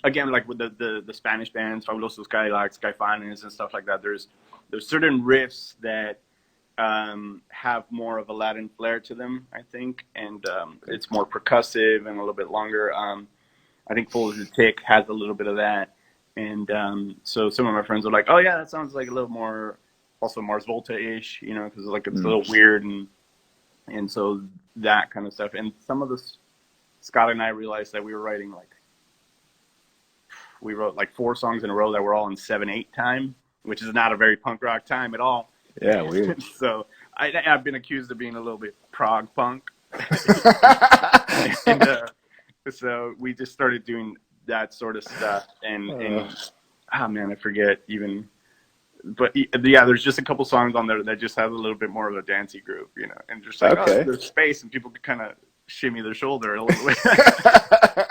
again, like with the Spanish bands, Fabuloso Skylarks, Caifanes, and stuff like that, there's certain riffs that have more of a Latin flair to them, I think, and it's more percussive and a little bit longer. I think Full as a Tick has a little bit of that, and so some of my friends are like, "Oh yeah, that sounds like a little more, also Mars Volta-ish, because like it's a little weird and so that kind of stuff." And some of the Scott and I realized that we were writing like we wrote like 4 songs in a row that were all in 7/8 time, which is not a very punk rock time at all. Yeah, weird. So I've been accused of being a little bit prog punk. And so we just started doing that sort of stuff. And oh man, I forget even. But yeah, there's just a couple songs on there that just have a little bit more of a dancey groove, you know, and just like, okay. oh, there's space and people can kind of shimmy their shoulder a little bit.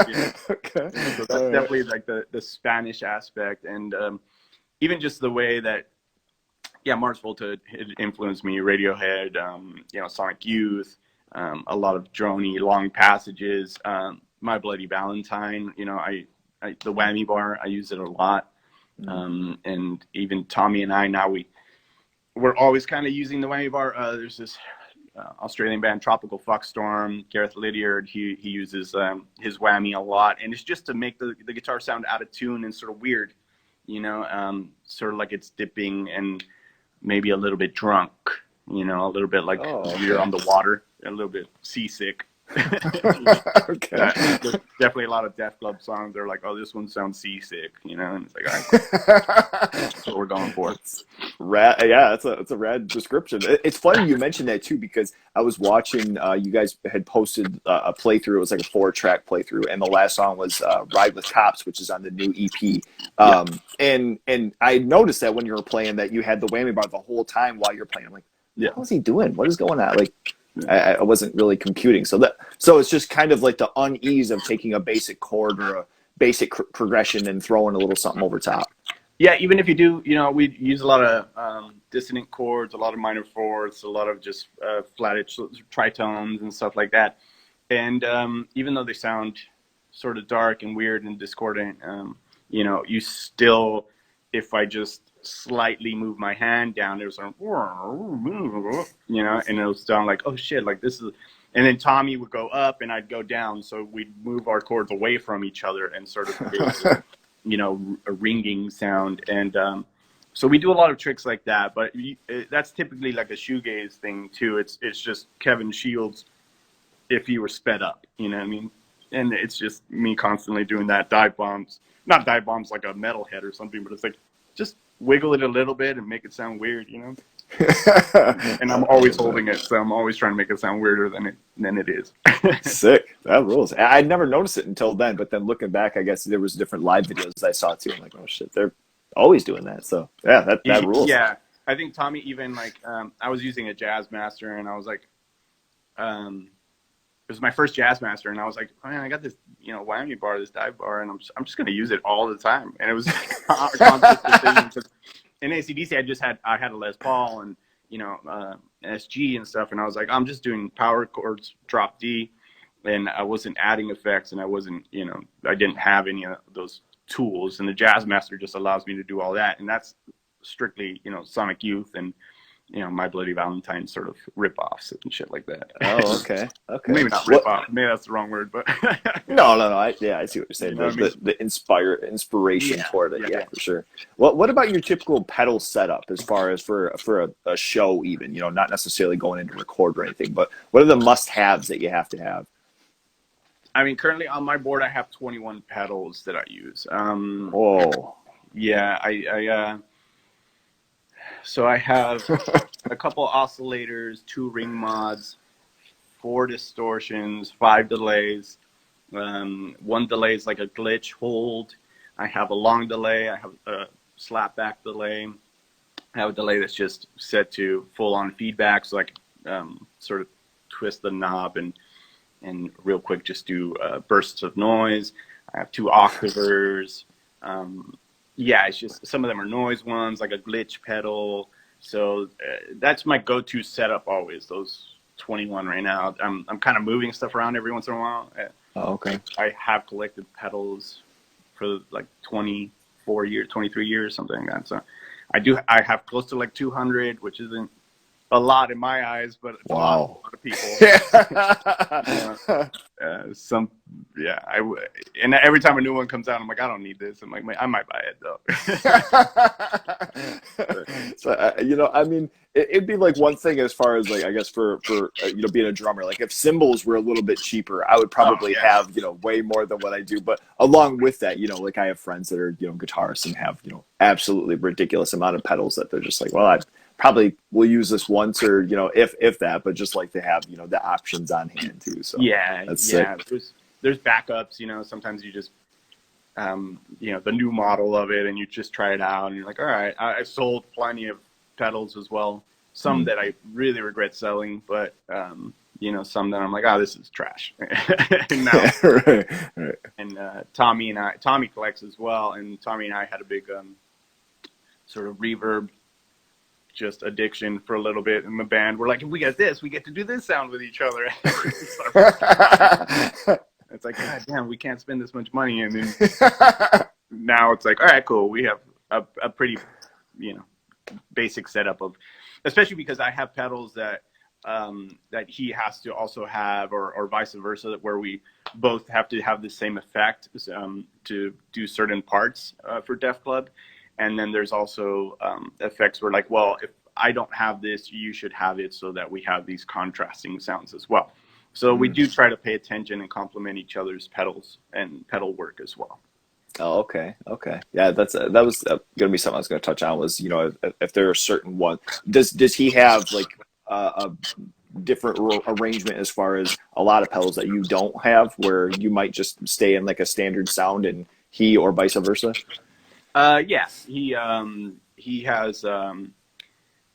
Yeah. Okay. So that's definitely like the Spanish aspect, and even just the way that, yeah, Mars Volta influenced me, Radiohead, you know, Sonic Youth, a lot of droney long passages, My Bloody Valentine, you know, I the whammy bar, I use it a lot. And even Tommy and I now we're always kind of using the whammy bar. There's this Australian band Tropical Fuckstorm, Gareth Lydiard. He uses his whammy a lot, and it's just to make the guitar sound out of tune and sort of weird, you know, sort of like it's dipping and maybe a little bit drunk, you know, a little bit like you're on the water, a little bit seasick. Okay. There's definitely a lot of Def Club songs. They're like, oh, this one sounds seasick, you know, and it's like, all right, that's what we're going for. Rad, yeah, that's a rad description. It's funny you mentioned that too, because I was watching. You guys had posted a playthrough. It was like a 4-track playthrough, and the last song was "Ride with Cops," which is on the new EP. And I noticed that when you were playing, that you had the whammy bar the whole time while you're playing. I'm like, what was he doing? What is going on? Like, I wasn't really computing. So it's just kind of like the unease of taking a basic chord or a basic progression and throwing a little something over top. Yeah, even if you do, you know, we use a lot of dissonant chords, a lot of minor fourths, a lot of just flatted tritones and stuff like that. And even though they sound sort of dark and weird and discordant, you know, you still, if I just slightly move my hand down, there's a, you know, and it'll sound like, oh shit, like this is, and then Tommy would go up and I'd go down, so we'd move our chords away from each other and sort of create, you know, a ringing sound. And so we do a lot of tricks like that, but that's typically like a shoegaze thing too. It's just Kevin Shields if he were sped up, you know what I mean? And it's just me constantly doing that, dive bombs, not dive bombs like a metalhead or something, but it's like just wiggle it a little bit and make it sound weird, you know? And I'm always holding it, so I'm always trying to make it sound weirder than it is. Sick. That rules. I'd never noticed it until then, but then looking back, I guess there was different live videos I saw too. I'm like, oh shit, they're always doing that. So yeah, that rules. Yeah, I think Tommy even like I was using a Jazz Master, and I was like, it was my first Jazz Master, and I was like, oh, man, I got this, you know, whammy bar, this dive bar, and I'm just gonna use it all the time. And it was a conscious decision, because in AC/DC I had a Les Paul and, you know, SG and stuff, and I was like, I'm just doing power chords, drop D, and I wasn't adding effects, and I wasn't, you know, I didn't have any of those tools, and the Jazz Master just allows me to do all that, and that's strictly, you know, Sonic Youth and, you know, My Bloody Valentine sort of rip-offs and shit like that. Oh, okay. Maybe not rip-off. Maybe that's the wrong word, but... No. I see what you're saying. You know what I mean? The inspiration for it. Yeah, for sure. What about your typical pedal setup as far as for a show even? You know, not necessarily going in to record or anything, but what are the must-haves that you have to have? I mean, currently on my board, I have 21 pedals that I use. Whoa. Yeah, so I have a couple oscillators, 2 ring mods, 4 distortions, 5 delays. 1 delay is like a glitch hold. I have a long delay. I have a slapback delay. I have a delay that's just set to full-on feedback, so I can sort of twist the knob and real quick just do bursts of noise. I have 2 octavers. Yeah, it's just some of them are noise ones, like a glitch pedal. So that's my go-to setup always, those 21 right now. I'm kind of moving stuff around every once in a while. Oh, okay. I have collected pedals for like 24 years, 23 years, something like that. So I have close to like 200, which isn't a lot in my eyes, but it's a lot of people. yeah, and every time a new one comes out, I'm like, I don't need this. I'm like, I might buy it though. But, So you know, I mean, it'd be like one thing as far as like I guess for you know being a drummer. Like if cymbals were a little bit cheaper, I would oh probably yeah, have you know way more than what I do. But along with that, you know, like I have friends that are you know guitarists and have you know absolutely ridiculous amount of pedals that they're just like, well, I probably will use this once or you know if that, but just like to have you know the options on hand too. So yeah, that's sick. yeah. There's backups. You know, sometimes you just you know, the new model of it, and you just try it out, and you're like, all right. I sold plenty of pedals as well. Some Mm. that I really regret selling, but you know, some that I'm like, oh, this is trash. And now, Right, right. and Tommy collects as well, and Tommy and I had a big sort of reverb just addiction for a little bit in the band. We're like, if we get this, we get to do this sound with each other. It's like, God damn, we can't spend this much money. And then now it's like, all right, cool. We have a pretty, you know, basic setup of, especially because I have pedals that that he has to also have, or vice versa, where we both have to have the same effect to do certain parts for Def Club. And then there's also effects where like, well, if I don't have this, you should have it, so that we have these contrasting sounds as well. So we do try to pay attention and complement each other's pedals and pedal work as well. Oh, okay, okay, yeah. That was gonna be something I was gonna touch on. Was you know if there are certain one does he have like a different arrangement as far as a lot of pedals that you don't have, where you might just stay in like a standard sound and he or vice versa? Yeah, he has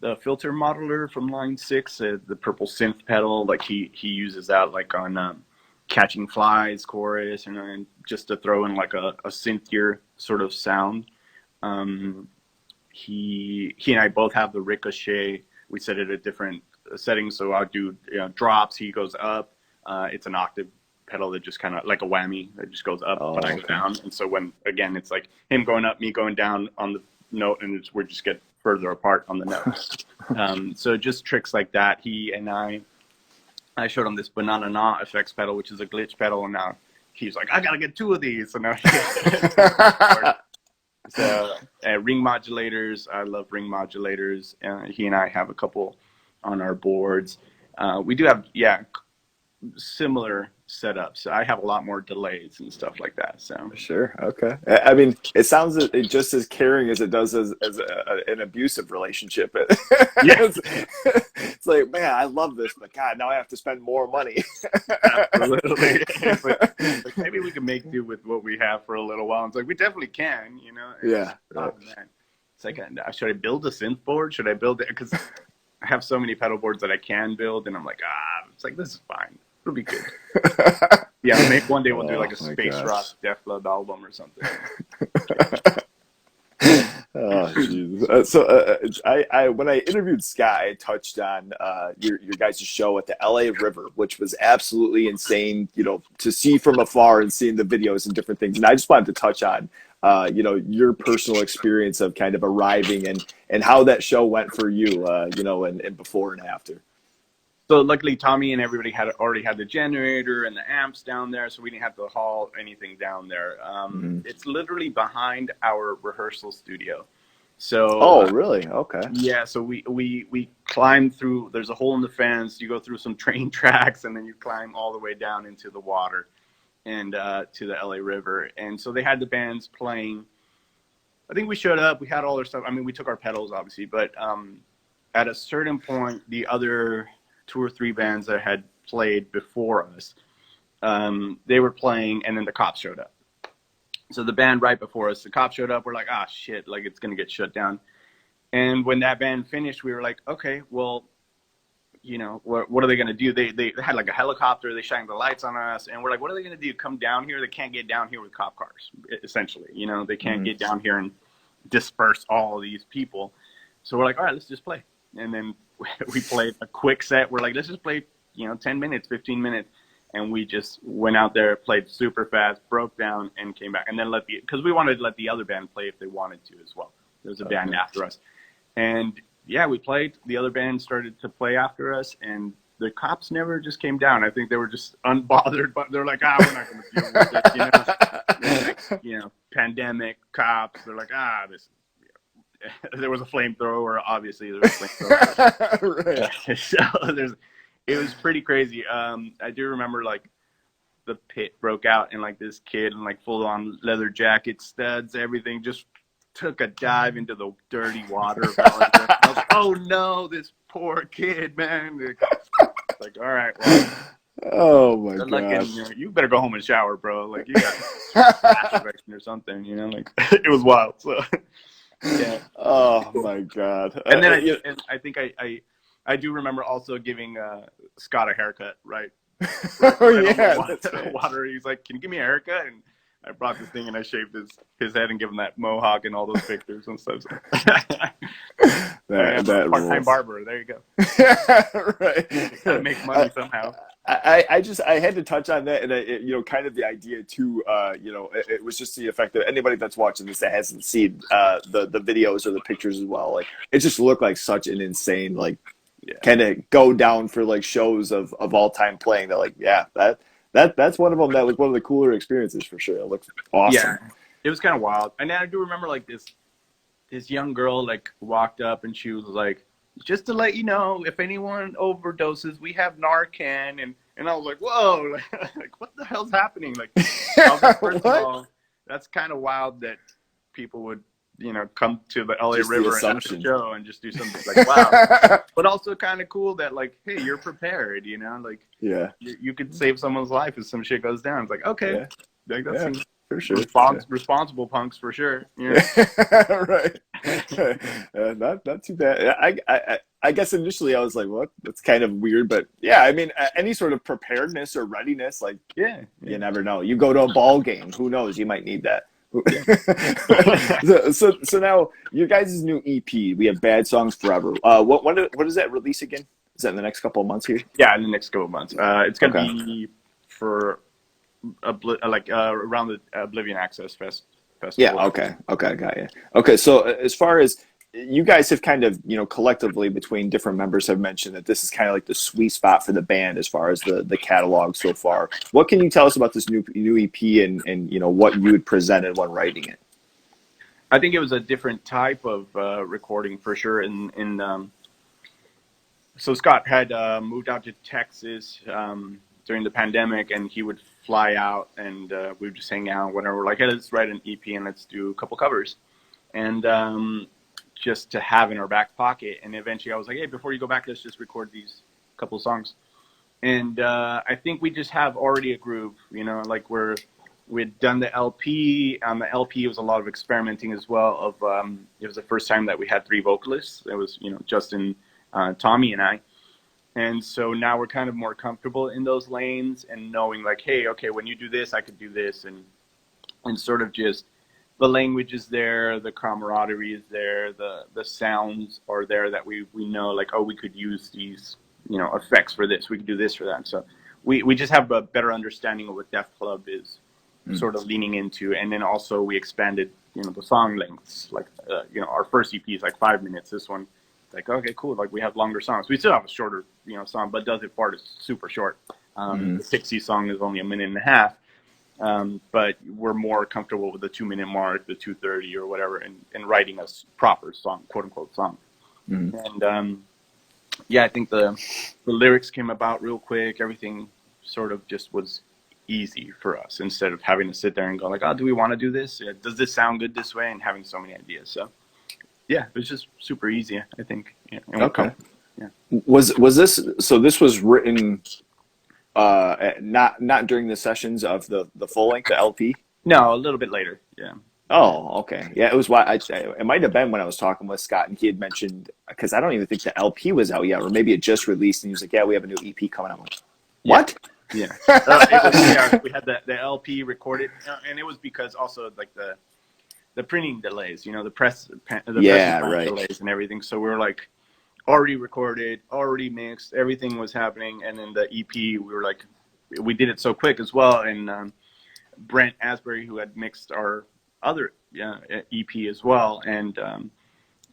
the filter modeler from Line 6, the purple synth pedal. Like he uses that like on Catching Flies chorus, and just to throw in like a synthier sort of sound. He and I both have the Ricochet. We set it at different settings, so I'll do drops. He goes up. It's an octave pedal that just kind of like a whammy that just goes up, Oh, but I go okay. down. And so when again, it's like him going up, me going down on the note, and we just get further apart on the note. So just tricks like that. He and I showed him this Banana Na effects pedal, which is a glitch pedal, and now he's like, I gotta get two of these. So now so ring modulators, I love ring modulators. He and I have a couple on our boards. We do have similar setups. I have a lot more delays and stuff like that. So Sure. Okay. I mean, it sounds just as caring as it does as an abusive relationship. yeah, It's like, man, I love this, but God, now I have to spend more money. absolutely. Like maybe we can make do with what we have for a little while. It's like we definitely can, you know. Yeah. Oh man, it's like, should I build a synth board? Should I build it? Because I have so many pedal boards that I can build, and I'm like, it's like this is fine. It'll be good. Yeah, maybe one day we'll do like a space rock Def Club album or something. Oh, jeez. I when I interviewed Scott, I touched on your guys' show at the LA River, which was absolutely insane. You know, to see from afar and seeing the videos and different things. And I just wanted to touch on, you know, your personal experience of kind of arriving and how that show went for you. You know, and before and after. So luckily, Tommy and everybody already had the generator and the amps down there, so we didn't have to haul anything down there. It's literally behind our rehearsal studio. So Oh, really? Okay. yeah, so we climb through. There's a hole in the fence. You go through some train tracks, and then you climb all the way down into the water and to the LA River. And so they had the bands playing. I think we showed up. We had all our stuff. I mean, we took our pedals, obviously, but at a certain point, the other 2 or 3 bands that had played before us, they were playing, and then the cops showed up. So the band right before us, the cops showed up. We're like, shit, like it's going to get shut down. And when that band finished, we were like, okay, well, you know, what are they going to do? They had like a helicopter. They shined the lights on us. And we're like, what are they going to do? Come down here? They can't get down here with cop cars, essentially. You know, they can't get down here and disperse all of these people. So we're like, all right, let's just play. And then we played a quick set. We're like, let's just play, 10 minutes, 15 minutes. And we just went out there, played super fast, broke down, and came back. And then because we wanted to let the other band play if they wanted to as well. There was a band after us. And yeah, we played. The other band started to play after us. And the cops never just came down. I think they were just unbothered, but they're like, we're not going to deal with this, you know. Like, you know, pandemic, cops. They're like, this. There was a flamethrower. Obviously, there was a flamethrower. Right. So it was pretty crazy. I do remember like the pit broke out and like this kid in like full on leather jacket, studs, everything, just took a dive into the dirty water. I was like, oh no, this poor kid, man. Like, all right, well, oh my god. Like, you better go home and shower, bro. Like, you got rash infection or something, you know? Like, it was wild. So, yeah. Oh my god. And then I think I do remember also giving Scott a haircut, right? Oh yeah, water. He's like, "Can you give me a haircut?" And I brought this thing and I shaved his head and give him that mohawk and all those pictures and stuff. that part-time barber. There you go. Right. Gotta make money somehow. I had to touch on that, and kind of the idea too. It was just the effect that anybody that's watching this that hasn't seen the videos or the pictures as well, like it just looked like such an insane kind of go down for like shows of all time playing. That that's one of them. That was one of the cooler experiences for sure. It looks awesome. Yeah, it was kind of wild. And I do remember like this young girl like walked up and she was like, just to let you know, if anyone overdoses, we have Narcan. And I was like, whoa, like what the hell's happening? Like, first of all, that's kind of wild that people would, come to the LA just River and have a show and just do something like, wow. But also kind of cool that like, hey, you're prepared, like, yeah, you could save someone's life if some shit goes down. It's like, okay, like, that's for sure. Responsible punks for sure. Right. Not too bad. I guess initially I was like, what? That's kind of weird, but yeah, I mean, any sort of preparedness or readiness, like, you never know. You go to a ball game, who knows? You might need that. So now your guys' new EP, we have Bad Songs Forever. What does that release again? Is that in the next couple of months here? Yeah, in the next couple of months. It's gonna be for around the Oblivion Access Festival. Yeah. Okay. Got you. Okay. So as far as you guys have kind of, collectively between different members have mentioned that this is kind of like the sweet spot for the band as far as the catalog so far. What can you tell us about this new EP and what you had presented when writing it? I think it was a different type of recording for sure. So Scott had moved out to Texas during the pandemic, and he would fly out, and we would just hang out, whatever. We're like, hey, let's write an EP and let's do a couple covers. And just to have in our back pocket. And eventually I was like, hey, before you go back, let's just record these couple songs. And I think we just have already a groove, like we'd done the LP. On the LP, it was a lot of experimenting as well. It was the first time that we had 3 vocalists. It was, Justin, Tommy, and I. And so now we're kind of more comfortable in those lanes and knowing like, hey, okay, when you do this, I could do this. And sort of just, the language is there, the camaraderie is there, the sounds are there that we know, like, oh, we could use these, effects for this, we could do this for that. So we just have a better understanding of what Def Club is sort of leaning into. And then also we expanded, the song lengths. Like, our first EP is like 5 minutes. This one, like, okay, cool. Like, we have longer songs. We still have a shorter, song, but Does It Fart is super short. The 60 song is only 1.5 minutes. But we're more comfortable with the 2-minute mark, the 2:30 or whatever, and writing a proper song, quote unquote song. And I think the lyrics came about real quick. Everything sort of just was easy for us instead of having to sit there and go like, oh, do we want to do this? Does this sound good this way? And having so many ideas. So yeah, it was just super easy, I think. Yeah, okay. Yeah. Was this, so this was written not during the sessions of the full length, the LP? No, a little bit later. Yeah. Oh, okay. Yeah, it was it might have been when I was talking with Scott and he had mentioned, because I don't even think the LP was out yet, or maybe it just released and he was like, yeah, we have a new EP coming out. What? Yeah. We had the LP recorded, and it was because also like the printing delays, the press delays and everything. So we were like already recorded, already mixed, everything was happening. And then the EP, we were like, we did it so quick as well. And Brent Asbury, who had mixed our other EP as well, and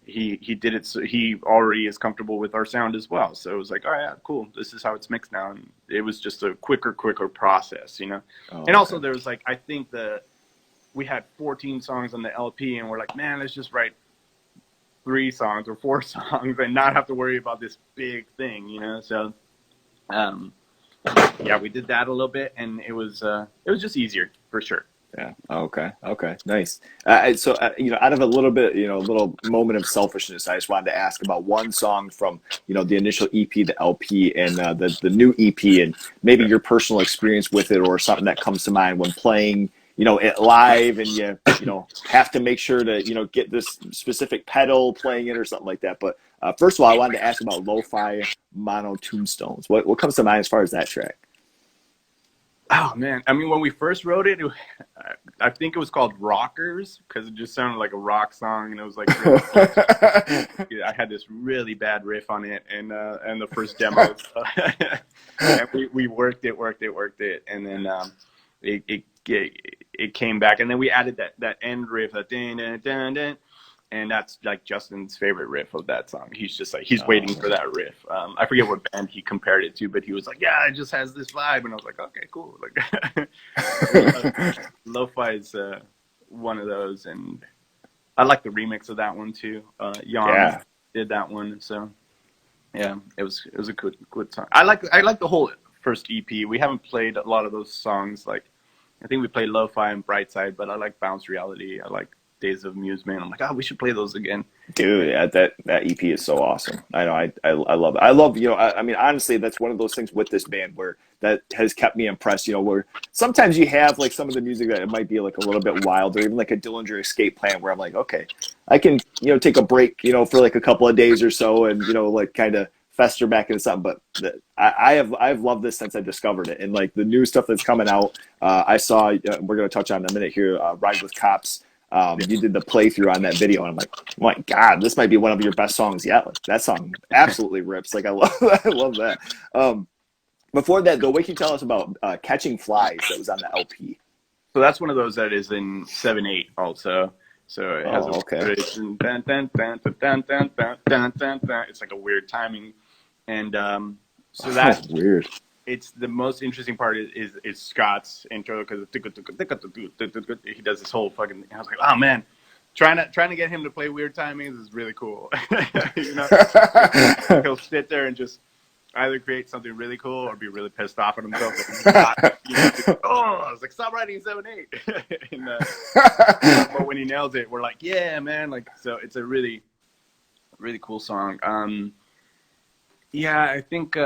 he did it, so he already is comfortable with our sound as well. So it was like, all right, yeah, cool, this is how it's mixed now. And it was just a quicker process, you know. Oh, And also okay. there was like, I think we had 14 songs on the LP, and we're like, man, let's just write 3 songs or 4 songs and not have to worry about this big thing, you know. So um yeah, we did that a little bit, and it was just easier for sure. Yeah. Okay. Okay. Nice. So, you know, out of a little bit, you know, a little moment of selfishness, I just wanted to ask about one song from, you know, the initial EP, the LP, and the new EP, and maybe your personal experience with it, or something that comes to mind when playing, you know, it live, and you know, have to make sure to, you know, get this specific pedal playing it or something like that. But first of all, I wanted to ask about Lo-Fi Mono Tombstones. What comes to mind as far as that track? Oh man, I mean, when we first wrote it, I think it was called Rockers because it just sounded like a rock song, and it was like really, I had this really bad riff on it, and the first demo, and we worked it, and then it came back, and then we added that end riff, that dun, dun, dun, dun, and that's like Justin's favorite riff of that song. He's just like, he's waiting for that riff. I forget what band he compared it to, but he was like, yeah, it just has this vibe, and I was like, okay, cool. Like lo-fi is one of those, and I like the remix of that one too. Jan did that one, so yeah, it was a good song. I like the whole first EP. We haven't played a lot of those songs. Like, I think we played Lo-Fi and Brightside, but I like Bounce Reality. I like Days of Amusement. I'm like, oh, we should play those again. Dude, yeah, that EP is so awesome. I know, I love it. I love, you know, I mean, honestly, that's one of those things with this band where that has kept me impressed. You know, where sometimes you have like some of the music that it might be like a little bit wild, or even like a Dillinger Escape Plan, where I'm like, okay, I can, you know, take a break, you know, for like a couple of days or so, and, you know, like kind of fester back into something. But I've loved this since I discovered it, and like the new stuff that's coming out. I saw, we're gonna touch on in a minute here, Ride with Cops. You did the playthrough on that video, and I'm like, my God, this might be one of your best songs yet. Like, that song absolutely rips. Like, I love I love that. Before that, though, what can you tell us about Catching Flies that was on the LP? So that's one of those that is in 7/8 also. So it has it's like a weird timing, and so that weird. It's the most interesting part is Scott's intro, because he does this whole fucking thing. I was like, oh man, trying to get him to play weird timings is really cool. You know, he'll sit there and just either create something really cool or be really pissed off at himself. I was like, stop writing 7/8. And, but when he nails it, we're like, yeah, man. Like, so it's a really, really cool song. Yeah, I think.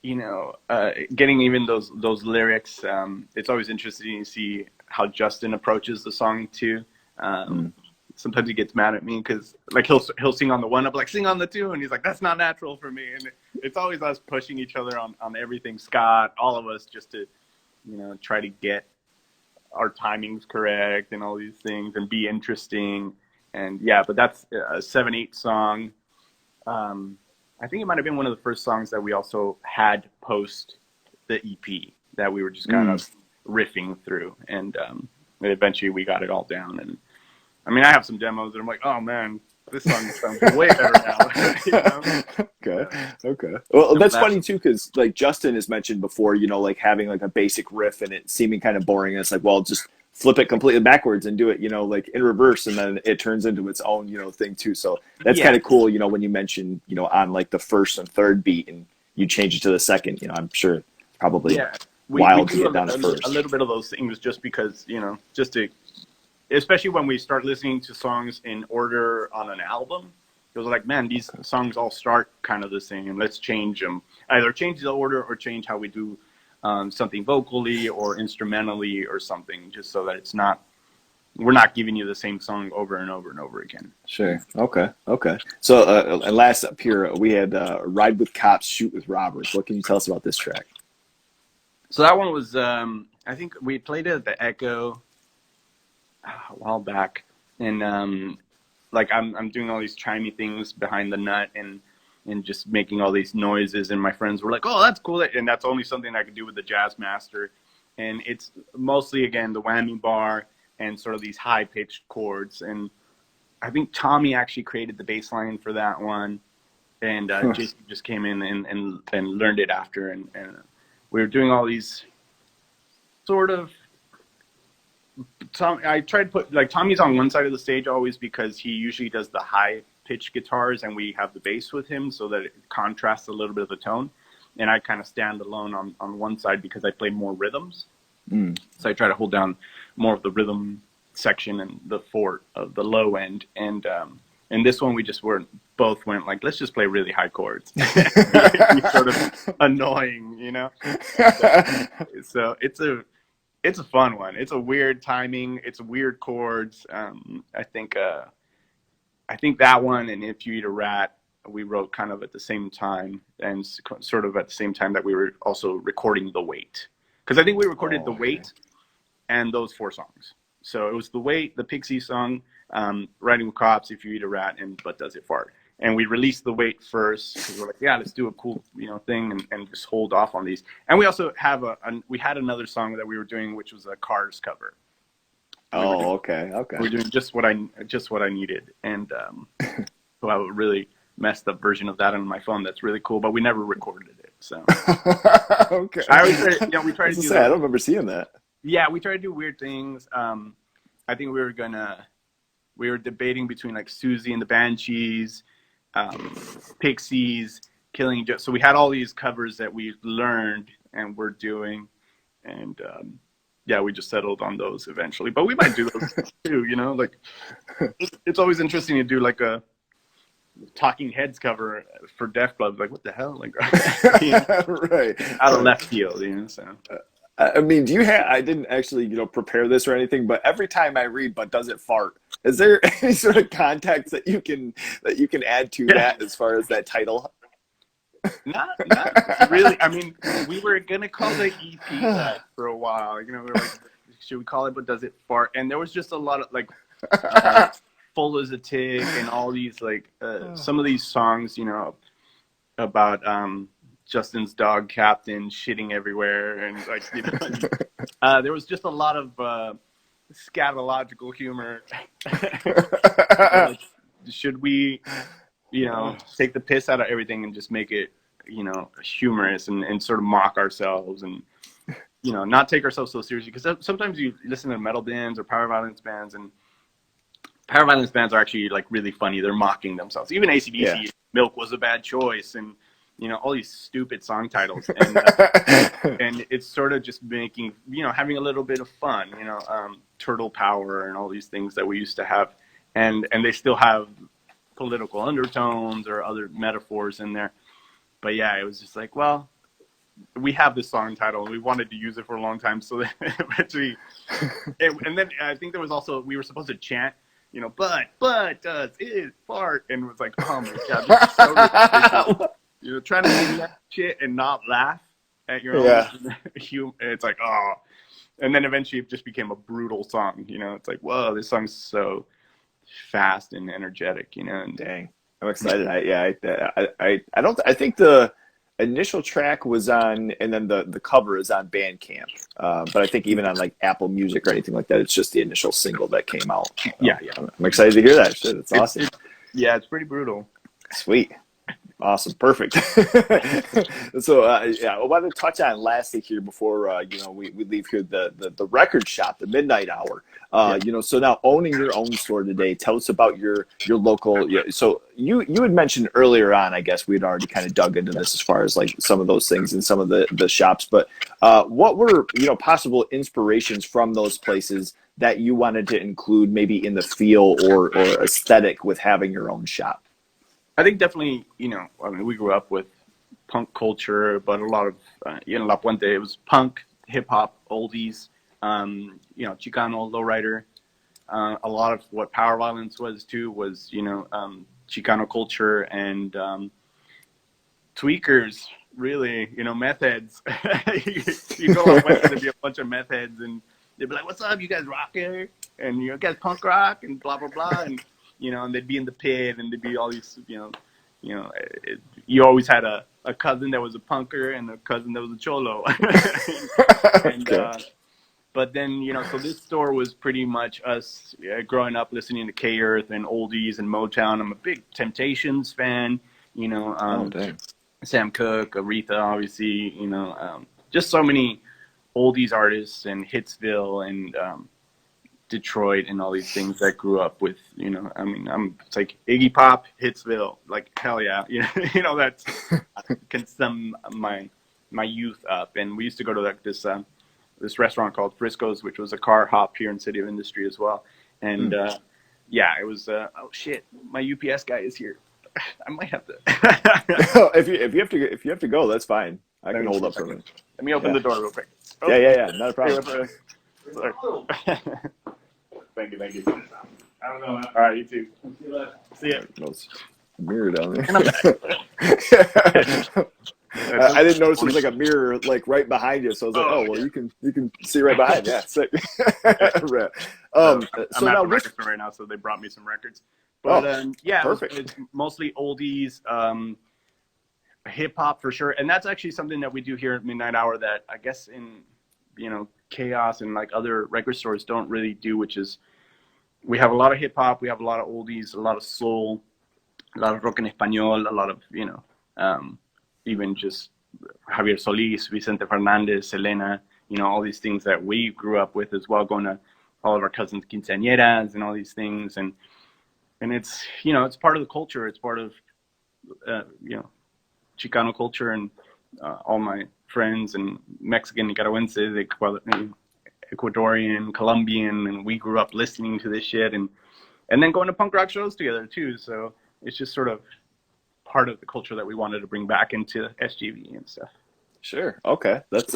You know, getting even those lyrics, it's always interesting to see how Justin approaches the song too. Sometimes he gets mad at me because like he'll sing on the one, I'm like, sing on the two, and he's like, that's not natural for me. And it's always us pushing each other on everything. Scott, all of us, just to, you know, try to get our timings correct and all these things and be interesting. And yeah, but that's a 7/8 song. I think it might have been one of the first songs that we also had post the EP that we were just kind of riffing through, and eventually we got it all down. And I mean, I have some demos and I'm like, oh man, this song sounds way better now. You know? Okay. Well, that's funny too, because like Justin has mentioned before, you know, like having like a basic riff and it seeming kind of boring. And it's like, well, just flip it completely backwards and do it, you know, like in reverse, and then it turns into its own, you know, thing too. So that's kind of cool, you know, when you mention, you know, on like the first and third beat and you change it to the second, you know, I'm sure it's probably wild to get down to first. A little bit of those things just because, you know, just to, especially when we start listening to songs in order on an album, it was like, man, these songs all start kind of the same. Let's change them. Either change the order or change how we do something vocally or instrumentally or something, just so that it's not, we're not giving you the same song over and over and over again. Sure. Okay. So and last up here, we had Ride with Cops, Shoot with Robbers. What can you tell us about this track? So that one was, I think we played it at the Echo a while back, and like I'm doing all these chimey things behind the nut and just making all these noises, and my friends were like, oh, that's cool, and that's only something I could do with the Jazz Master. And it's mostly, again, the whammy bar and sort of these high-pitched chords. And I think Tommy actually created the bass line for that one, and Jason just came in and learned it after, and we were doing all these sort of. I tried to put like Tommy's on one side of the stage always because he usually does the high pitched guitars and we have the bass with him so that it contrasts a little bit of the tone. And I kind of stand alone on one side because I play more rhythms. So I try to hold down more of the rhythm section and the fort of the low end. And this one we just both went like, let's just play really high chords. It's sort of annoying, you know? So it's a fun one. It's a weird timing. It's weird chords. I think that one and If You Eat a Rat, we wrote kind of at the same time, and sort of at the same time that we were also recording The Wait. Because I think we recorded The Wait and those 4 songs. So it was The Wait, the Pixie song, Riding with Cops, If You Eat a Rat, and But Does It Fart. And we released The Wait first because we're like, yeah, let's do a cool, thing and just hold off on these. And we also have we had another song that we were doing, which was a Cars cover. Okay. We're doing just what I needed, and so I have a really messed up version of that on my phone. That's really cool, but we never recorded it. So okay. I always say, we try to do. I don't remember seeing that. Yeah, we try to do weird things. I think we were debating between like Susie and the Banshees, Pixies, Killing Joke. So we had all these covers that we learned and we're doing, and we just settled on those eventually. But we might do those too, like it's always interesting to do like a Talking Heads cover for Def Club. Like, what the hell? Like, right. Out of left field, so. I mean, I didn't actually, prepare this or anything, but every time I read "But Does It Fart," is there any sort of context that you can add to that as far as that title? Not really. I mean, we were gonna call the EP that for a while. We were like, should we call it "But Does It Fart"? And there was just a lot of like "Full as a Tick" and all these like some of these songs, about Justin's dog Captain shitting everywhere, and like there was just a lot of scatological humor. Like, should we, take the piss out of everything and just make it, humorous and sort of mock ourselves and not take ourselves so seriously? Because sometimes you listen to metal bands or power violence bands, and power violence bands are actually like really funny. They're mocking themselves. Even AC/DC, Milk Was a Bad Choice, and all these stupid song titles, and and it's sort of just making, having a little bit of fun, Turtle Power and all these things that we used to have, and they still have political undertones or other metaphors in there. But yeah, it was just like, well, we have this song title and we wanted to use it for a long time, so that eventually, and then I think there was also, we were supposed to chant, but does it fart, and it was like, oh my god, this is so ridiculous. Trying to do that shit and not laugh at your own it's like, oh. And then eventually it just became a brutal song, It's like, whoa, this song's so fast and energetic, And dang, I'm excited. I think the initial track was on, and then the cover is on Bandcamp. But I think even on like Apple Music or anything like that, it's just the initial single that came out. Yeah. I'm excited to hear that shit. It's awesome. It's pretty brutal. Sweet. Awesome. Perfect. So, I want to touch on lastly here before, we leave here the record shop, the Midnight Hour. So now owning your own store today, tell us about your local. So you had mentioned earlier on, I guess we had already kind of dug into this as far as like some of those things in some of the shops, but what were, possible inspirations from those places that you wanted to include maybe in the feel or aesthetic with having your own shop? I think definitely, we grew up with punk culture, but a lot of, La Puente, it was punk, hip hop, oldies, Chicano, lowrider. A lot of what power violence was too was, Chicano culture and tweakers, really, meth heads. You go out west, there'd be a bunch of meth heads, and they'd be like, "What's up, you guys rock here? And you guys punk rock and blah blah blah." And and they'd be in the pit, and there'd be all these, you always had a cousin that was a punker and a cousin that was a cholo. And, But then, so this store was pretty much us growing up listening to K-Earth and oldies and Motown. I'm a big Temptations fan, Oh, dang. Sam Cooke, Aretha, obviously, just so many oldies artists and Hitsville and Detroit and all these things that grew up with, it's like Iggy Pop, Hitsville, like hell yeah, that's can sum my youth up. And we used to go to this restaurant called Frisco's, which was a car hop here in City of Industry as well. And yeah, it was oh shit, my UPS guy is here. I might have to. if you have to go, that's fine. I can hold up for a minute. Let me open the door real quick. Oh. Yeah, not a problem. Thank you. I don't know. All right, you too. See ya. There's a mirror down there. And I'm back. I didn't notice there was like a mirror like right behind you, so I was like, well, you can see right behind. Yeah, sick. So I'm now at the record store right now, so they brought me some records. But yeah, perfect. It's mostly oldies, hip hop for sure, and that's actually something that we do here at Midnight Hour that I guess in Chaos and like other record stores don't really do, which is we have a lot of hip hop, we have a lot of oldies, a lot of soul, a lot of rock en español, a lot of even just Javier Solis, Vicente Fernandez, Selena, all these things that we grew up with as well, going to all of our cousins' quinceañeras and all these things, and it's it's part of the culture, it's part of Chicano culture, and all my friends and Mexican, Nicaraguenses, Ecuadorian, Colombian, and we grew up listening to this shit and then going to punk rock shows together too. So it's just sort of part of the culture that we wanted to bring back into SGV and stuff. Sure. Okay. That's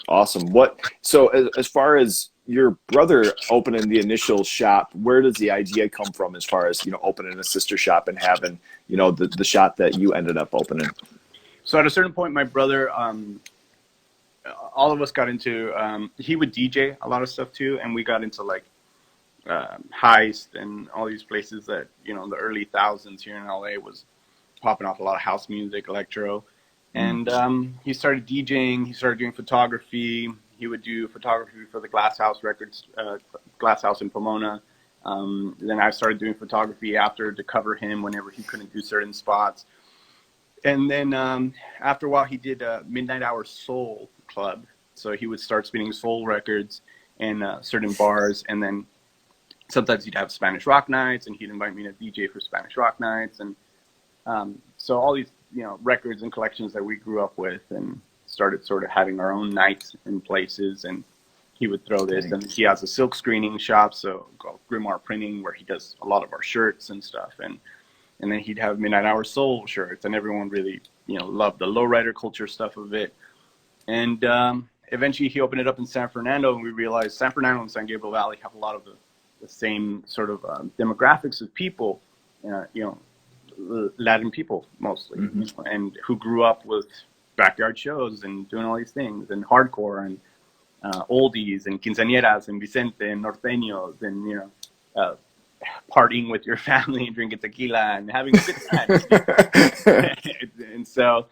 awesome. So as far as your brother opening the initial shop, where does the idea come from as far as, opening a sister shop and having, the shop that you ended up opening? So at a certain point, my brother, all of us got into, he would DJ a lot of stuff too. And we got into like Heist and all these places that, in the early thousands here in LA was popping off a lot of house music, electro. And he started DJing, he started doing photography. He would do photography for the Glass House Records, Glass House in Pomona. Then I started doing photography after to cover him whenever he couldn't do certain spots. And then after a while, he did a Midnight Hour Soul Club. So he would start spinning soul records in certain bars. And then sometimes he'd have Spanish rock nights, and he'd invite me to DJ for Spanish rock nights. And so all these, records and collections that we grew up with, and started sort of having our own nights and places. And he would throw this. And he has a silk screening shop, so called Grimoire Printing, where he does a lot of our shirts and stuff. And then he'd have Midnight Hour Soul shirts, and everyone really, loved the lowrider culture stuff of it. And eventually he opened it up in San Fernando, and we realized San Fernando and San Gabriel Valley have a lot of the same sort of demographics of people, Latin people mostly, and who grew up with backyard shows and doing all these things, and hardcore and oldies and quinceañeras and Vicente and norteños and, partying with your family and drinking tequila and having a good time. And so,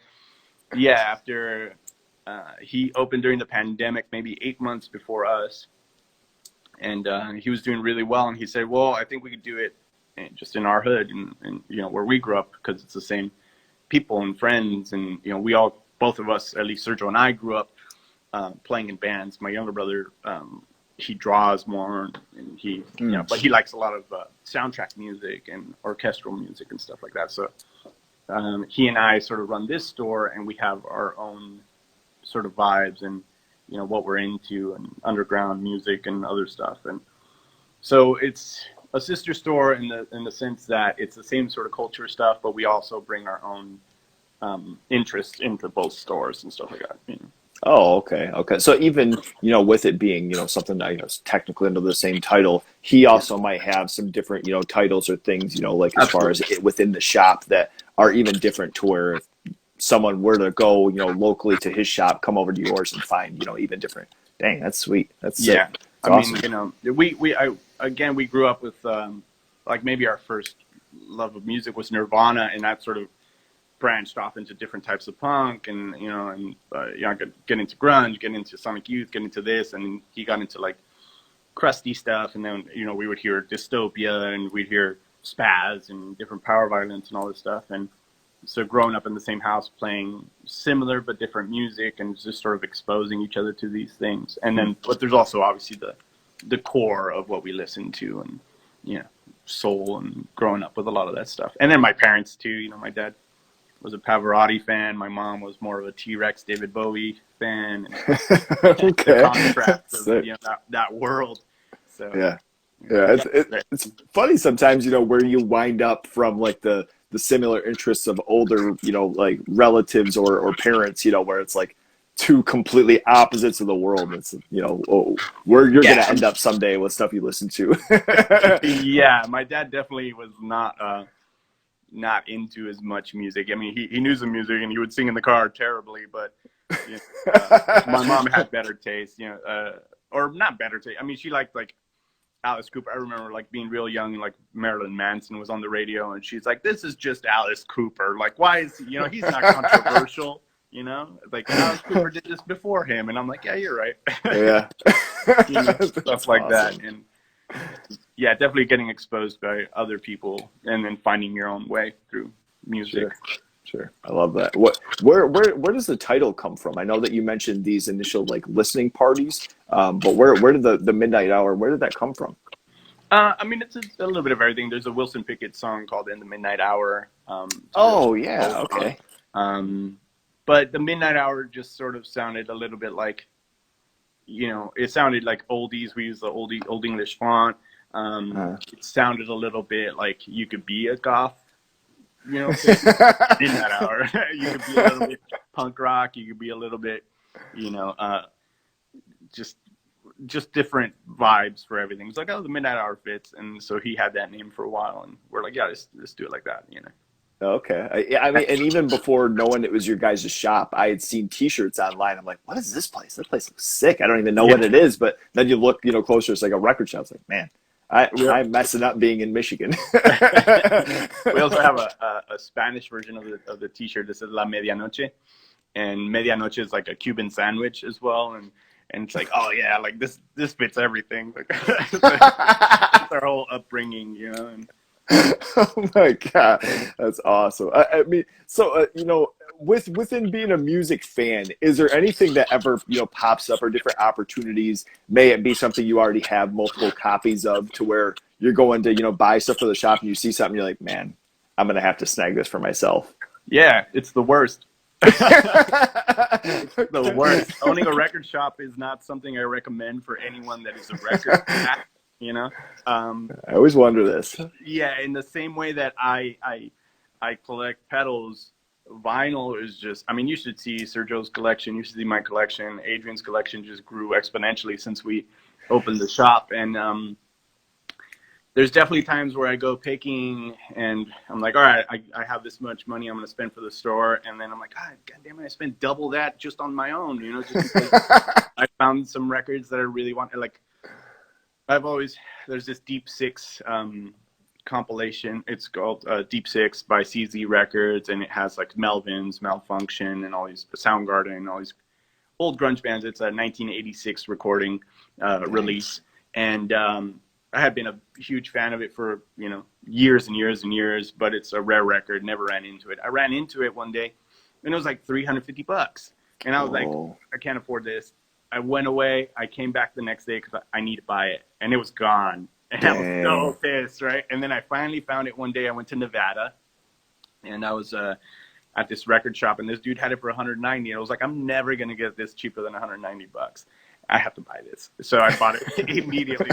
yeah, after he opened during the pandemic, maybe 8 months before us, and he was doing really well. And he said, well, I think we could do it just in our hood and where we grew up, because it's the same people and friends. And, we all, both of us, at least Sergio and I, grew up playing in bands. My younger brother, he draws more, and he, but he likes a lot of soundtrack music and orchestral music and stuff like that. So he and I sort of run this store, and we have our own sort of vibes and, what we're into, and underground music and other stuff. And so it's a sister store in the sense that it's the same sort of culture stuff, but we also bring our own interest into both stores and stuff like that. Oh, okay. So even, with it being, something that, is technically under the same title, he also might have some different, titles or things, like as far as it within the shop that are even different, to where if someone were to go, locally to his shop, come over to yours and find, even different. Dang, that's sweet. That's sick. Yeah. That's awesome. We we grew up with, like maybe our first love of music was Nirvana, and that sort of branched off into different types of punk, and get into grunge, get into Sonic Youth, get into this, and he got into like crusty stuff, and then we would hear Dystopia, and we'd hear Spaz and different power violence and all this stuff. And so growing up in the same house playing similar but different music and just sort of exposing each other to these things. And then, but there's also obviously the core of what we listen to, and soul, and growing up with a lot of that stuff. And then my parents too, my dad was a Pavarotti fan, my mom was more of a T-Rex David Bowie fan, and okay. the contrast of that world. So it's funny sometimes, where you wind up from like the similar interests of older, like relatives or parents, where it's like two completely opposites of the world. It's, where you're going to end up someday with stuff you listen to. Yeah, my dad definitely was not into as much music. I mean, he knew some music and he would sing in the car terribly, but my mom had better taste, or not better taste. I mean, she liked like Alice Cooper. I remember like being real young and like Marilyn Manson was on the radio, and she's like, "This is just Alice Cooper. Like, why is he's not controversial." Like Alice Cooper did this before him, and I'm like, "Yeah, you're right." Yeah, stuff like that, and yeah, definitely getting exposed by other people, and then finding your own way through music. Sure. I love that. Where does the title come from? I know that you mentioned these initial like listening parties, but where did the Midnight Hour? Where did that come from? I mean, it's a little bit of everything. There's a Wilson Pickett song called "In the Midnight Hour." Okay. But the Midnight Hour just sort of sounded a little bit like, it sounded like oldies. We use the old English font. It sounded a little bit like you could be a goth. In that hour, you could be a little bit punk rock. You could be a little bit, just different vibes for everything. It's like, oh, the Midnight Hour fits, and so he had that name for a while, and we're like, yeah, let's do it like that, Okay. I mean, and even before knowing it was your guys' shop, I had seen T-shirts online. I'm like, what is this place? That place looks sick. I don't even know what it is, but then you look, closer. It's like a record shop. It's like, man. I'm messing up being in Michigan. We also have a Spanish version of the T-shirt that says La Medianoche, and Medianoche is like a Cuban sandwich as well, and it's like, oh yeah, like this fits everything. Like it's our whole upbringing, And oh my God, that's awesome. I mean, so within being a music fan, is there anything that ever pops up, or different opportunities? May it be something you already have multiple copies of, to where you're going to buy stuff for the shop, and you see something, you're like, man, I'm gonna have to snag this for myself. Yeah, it's the worst. It's the worst. Owning a record shop is not something I recommend for anyone that is a record fan. I always wonder this. Yeah, in the same way that I collect pedals, vinyl is just, I mean, you should see Sergio's collection, you should see my collection. Adrian's collection just grew exponentially since we opened the shop. And there's definitely times where I go picking and I'm like, all right, I have this much money I'm going to spend for the store. And then I'm like, God damn it, I spent double that just on my own, just because I found some records that I really want. Like, there's this Deep Six compilation. It's called Deep Six by CZ Records, and it has like Melvins, Malfunction, and all these Soundgarden, all these old grunge bands. It's a 1986 recording release, and I had been a huge fan of it for years and years and years, but it's a rare record. Never ran into it. I ran into it one day, and it was like $350, and I was like, I can't afford this. I went away. I came back the next day because I need to buy it, and it was gone. And I was so pissed, right? And then I finally found it one day. I went to Nevada, and I was at this record shop, and this dude had it for $190. And I was like, I'm never gonna get this cheaper than $190. I have to buy this, so I bought it immediately.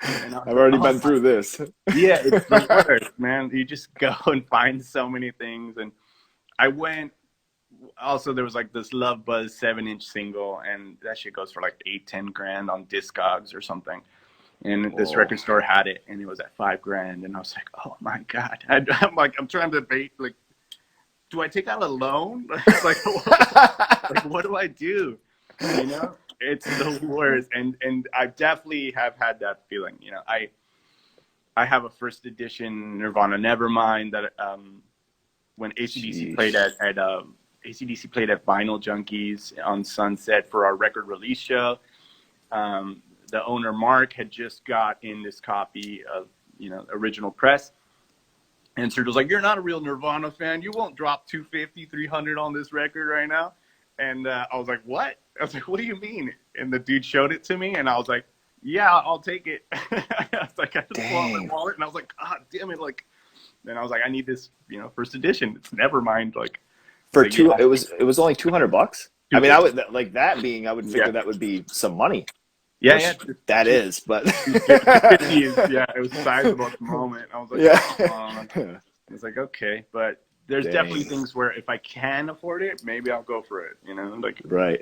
I've already been through this. Yeah, it's the worst, man. You just go and find so many things, and I went. Also, there was like this Love Buzz 7-inch single, and that shit goes for like $8-10 grand on Discogs or something. And this record store had it, and it was at $5 grand. And I was like, oh my God. I'm like, I'm trying to debate, like, do I take out a loan? Like, what do I do? It's the worst. And I definitely have had that feeling. I have a first edition Nirvana Nevermind that when ACDC Jeez. played at ACDC played at Vinyl Junkies on Sunset for our record release show. The owner Mark had just got in this copy of original press, and Serge was like, "You're not a real Nirvana fan. You won't drop 250, 300 on this record right now." And I was like, "What?" I was like, "What do you mean?" And the dude showed it to me, and I was like, "Yeah, I'll take it." I was like, I just pulled out my wallet, and I was like, "God damn it!" Like, then I was like, "I need this, first edition. It's Nevermind." Like, For like, two, yeah, it was only $200. I mean, I would like that being. I would figure yeah, that would be some money. yeah, Which yeah. that is, but 250 is, yeah, it was sizable at the moment. I was like, yeah. I was like, okay, but there's definitely Dang. things where if I can afford it, maybe I'll go for it. Like Right.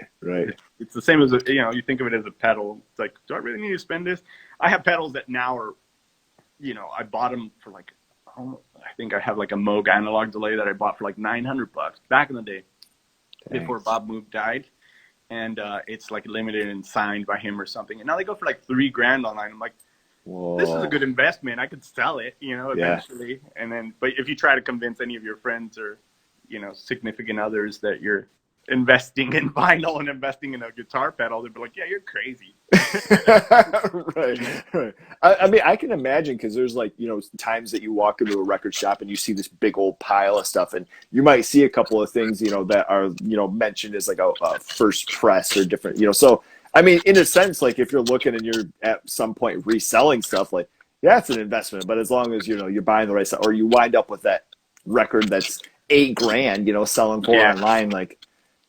it's the same as you think of it as a pedal. It's like, do I really need to spend this? I have pedals that now are, I bought them for like, I think I have like a Moog analog delay that I bought for like $900 back in the day, before Bob Moog died. And it's like limited and signed by him or something. And now they go for like $3,000 online. I'm like, Whoa. this is a good investment. I could sell it, eventually. Yeah. And then, but if you try to convince any of your friends or, significant others that you're investing in vinyl and investing in a guitar pedal, they'd be like, yeah, you're crazy. Right. I mean, I can imagine, because there's like, times that you walk into a record shop and you see this big old pile of stuff, and you might see a couple of things, that are, mentioned as like a first press or different, so, I mean, in a sense, like if you're looking and you're at some point reselling stuff, like, yeah, it's an investment, but as long as, you're buying the right stuff, or you wind up with that record that's $8,000, selling for online, like,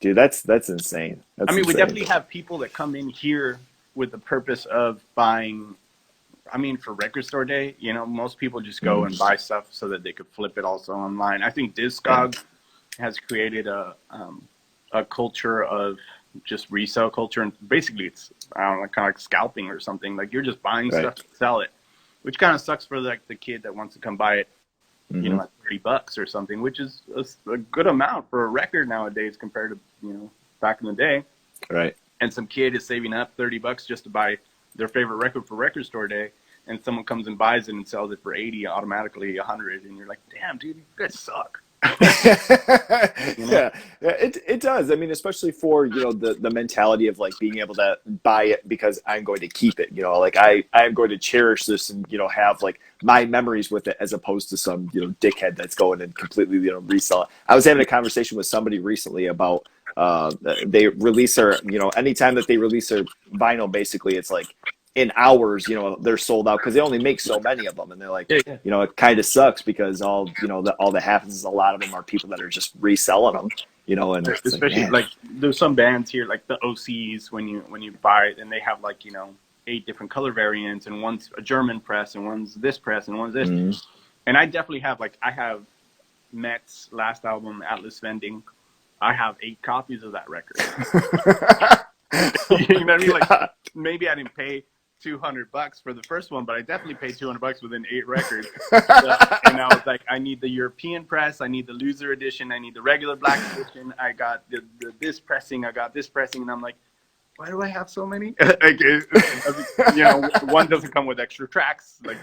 dude, that's insane. That's I mean, insane. we definitely have people that come in here with the purpose of buying. I mean, for record store day, most people just go and buy stuff so that they could flip it also online. I think Discogs has created a culture of just resale culture, and basically it's, I don't know, kind of like scalping or something. Like, you're just buying stuff to sell it, which kind of sucks for like the kid that wants to come buy it, at $30 or something, which is a good amount for a record nowadays compared to back in the day. Right. And some kid is saving up $30 just to buy their favorite record for record store day, and someone comes and buys it and sells it for 80, automatically 100, and you're like, damn, dude, you guys suck. Yeah, it does. I mean, especially for the mentality of like being able to buy it because I'm going to keep it. Like I'm going to cherish this and have like my memories with it, as opposed to some dickhead that's going and completely resell it. I was having a conversation with somebody recently about they release their anytime that they release their vinyl, basically it's like in hours, they're sold out because they only make so many of them, and they're like, it kind of sucks because all that happens is a lot of them are people that are just reselling them, and especially like there's some bands here like the OCs, when you buy it and they have like 8 different color variants, and one's a German press and one's this press and one's this, and I definitely have I have Met's last album, Atlas Vending. I have 8 copies of that record. You know what I mean? Like, maybe I didn't pay $200 for the first one, but I definitely paid $200 within 8 records. And I was like, I need the European press, I need the loser edition, I need the regular black edition. I got this pressing, I got this pressing, and I'm like, why do I have so many? One doesn't come with extra tracks. Like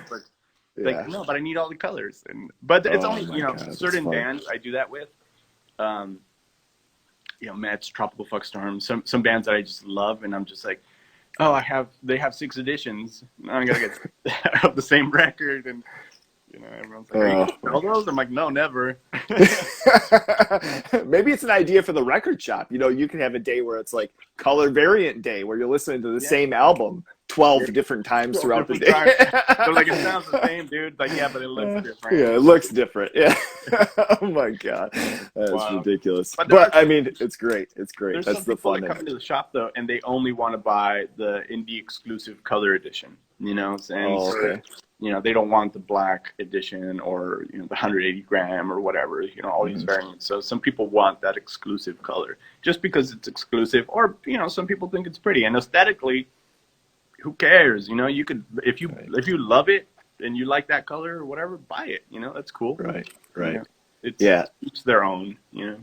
no, but I need all the colors. But it's only God, certain bands I do that with. Mets, Tropical Fuck Storm, some bands that I just love, and I'm just like, oh, they have 6 editions. Now I'm gonna get of the same record, and everyone's like, are you gonna sell those? I'm like, no, never. Maybe it's an idea for the record shop. You can have a day where it's like color variant day, where you're listening to the same album 12 different times throughout the day. They're like, it sounds the same, dude. Like, yeah, but it looks different. Yeah, it looks different. Yeah. Oh my God, that's ridiculous. But I mean, it's great. It's great. That's the fun. That come into the shop though, and they only want to buy the indie exclusive color edition. They don't want the black edition or the 180 gram or whatever. All these variants. So some people want that exclusive color just because it's exclusive, or some people think it's pretty, and aesthetically, who cares? You could, if you love it and you like that color or whatever, buy it. That's cool. Right. it's Yeah. each their own, you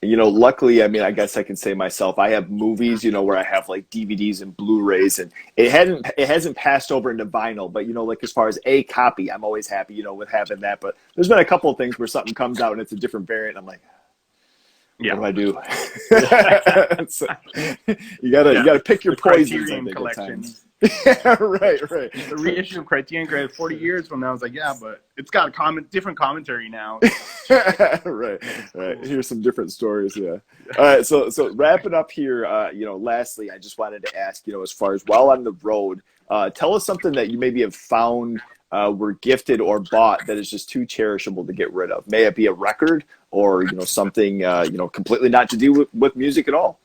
know. Luckily, I mean, I guess I can say myself, I have movies, where I have like DVDs and Blu-rays, and it hasn't passed over into vinyl, but like as far as a copy, I'm always happy, with having that. But there's been a couple of things where something comes out and it's a different variant. I'm like, what Yeah. do I do? Yeah. So, you gotta pick your The poisons, I Criterion think, at times. collections. Yeah, right, right. The reissue of Criterion Grade 40 years from now, I was like, yeah, but it's got a different commentary now. Right, right. Here's some different stories. Yeah. All right. So wrapping up here. Lastly, I just wanted to ask, as far as while on the road, tell us something that you maybe have found, were gifted or bought that is just too cherishable to get rid of. May it be a record or something completely not to do with music at all.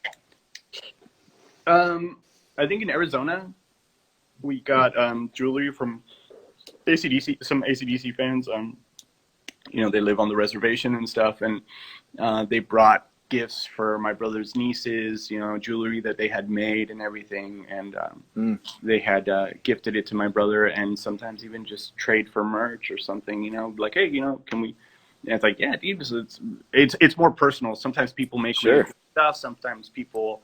I think in Arizona, we got jewelry from ACDC, some ACDC fans. They live on the reservation and stuff, and they brought gifts for my brother's nieces, jewelry that they had made and everything, and they had gifted it to my brother, and sometimes even just trade for merch or something, like, hey, can we? And it's like, yeah, dude, it's more personal. Sometimes people make Sure. stuff. Sometimes people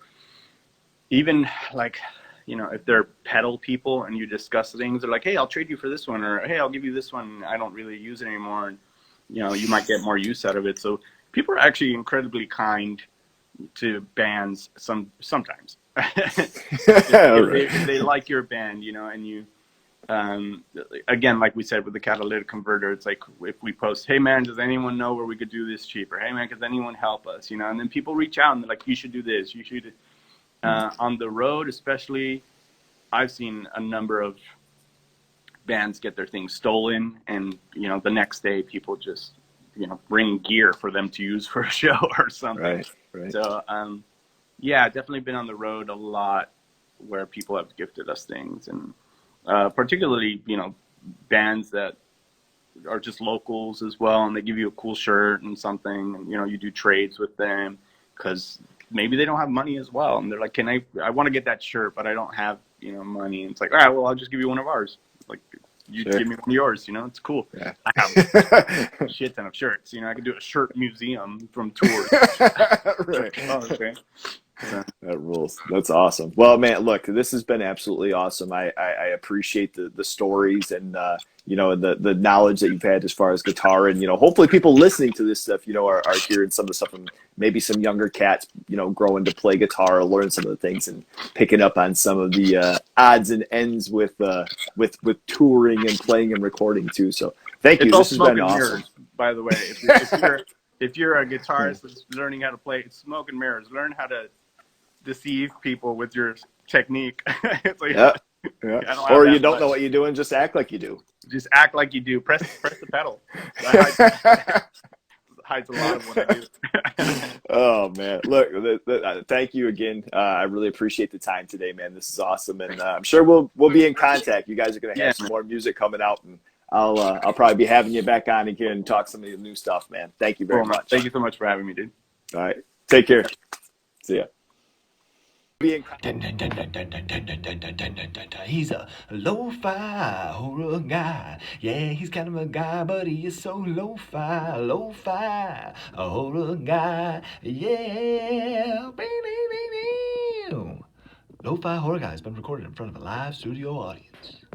even like, if they're pedal people and you discuss things, they're like, hey, I'll trade you for this one, or hey, I'll give you this one. I don't really use it anymore, and you might get more use out of it. So people are actually incredibly kind to bands sometimes. If they like your band, and you again, like we said with the catalytic converter, it's like if we post, hey man, does anyone know where we could do this cheaper? Hey man, does anyone help us? And then people reach out and they're like, you should do this, you should. On the road especially, I've seen a number of bands get their things stolen, and the next day people just bring gear for them to use for a show or something. Right. So yeah, definitely been on the road a lot where people have gifted us things, and particularly bands that are just locals as well, and they give you a cool shirt and something, and you do trades with them because maybe they don't have money as well, and they're like, I want to get that shirt, but I don't have money. And it's like, all right, well, I'll just give you one of ours. Like, you Sure. give me one of yours. It's cool. Yeah. I have a shit ton of shirts. I could do a shirt museum from tours. Right. Oh, okay. That rules. That's awesome. Well, man, look, this has been absolutely awesome. I appreciate the stories and the knowledge that you've had as far as guitar, and hopefully people listening to this stuff are hearing some of the stuff, and maybe some younger cats growing to play guitar or learn some of the things and picking up on some of the odds and ends with touring and playing and recording too. So thank you. It's This all has smoke been and awesome. mirrors, by the way. If you're a guitarist that's learning how to play, it's smoke and mirrors. Learn how to deceive people with your technique. It's like, Yeah. Or you don't much. know what you're doing, just act like you do. Just act like you do. Press the pedal. Hides a lot of what I do. Oh man, look, thank you again. I really appreciate the time today, man. This is awesome, and I'm sure we'll be in contact. You guys are going to have some more music coming out, and I'll probably be having you back on again and talk some of the new stuff, man. Thank you very much. Thank you so much for having me, dude. All right, take care. See ya. He's a lo-fi horror guy. Yeah, he's kind of a guy, but he is so lo-fi horror guy. Yeah. Lo-fi horror guy has been recorded in front of a live studio audience.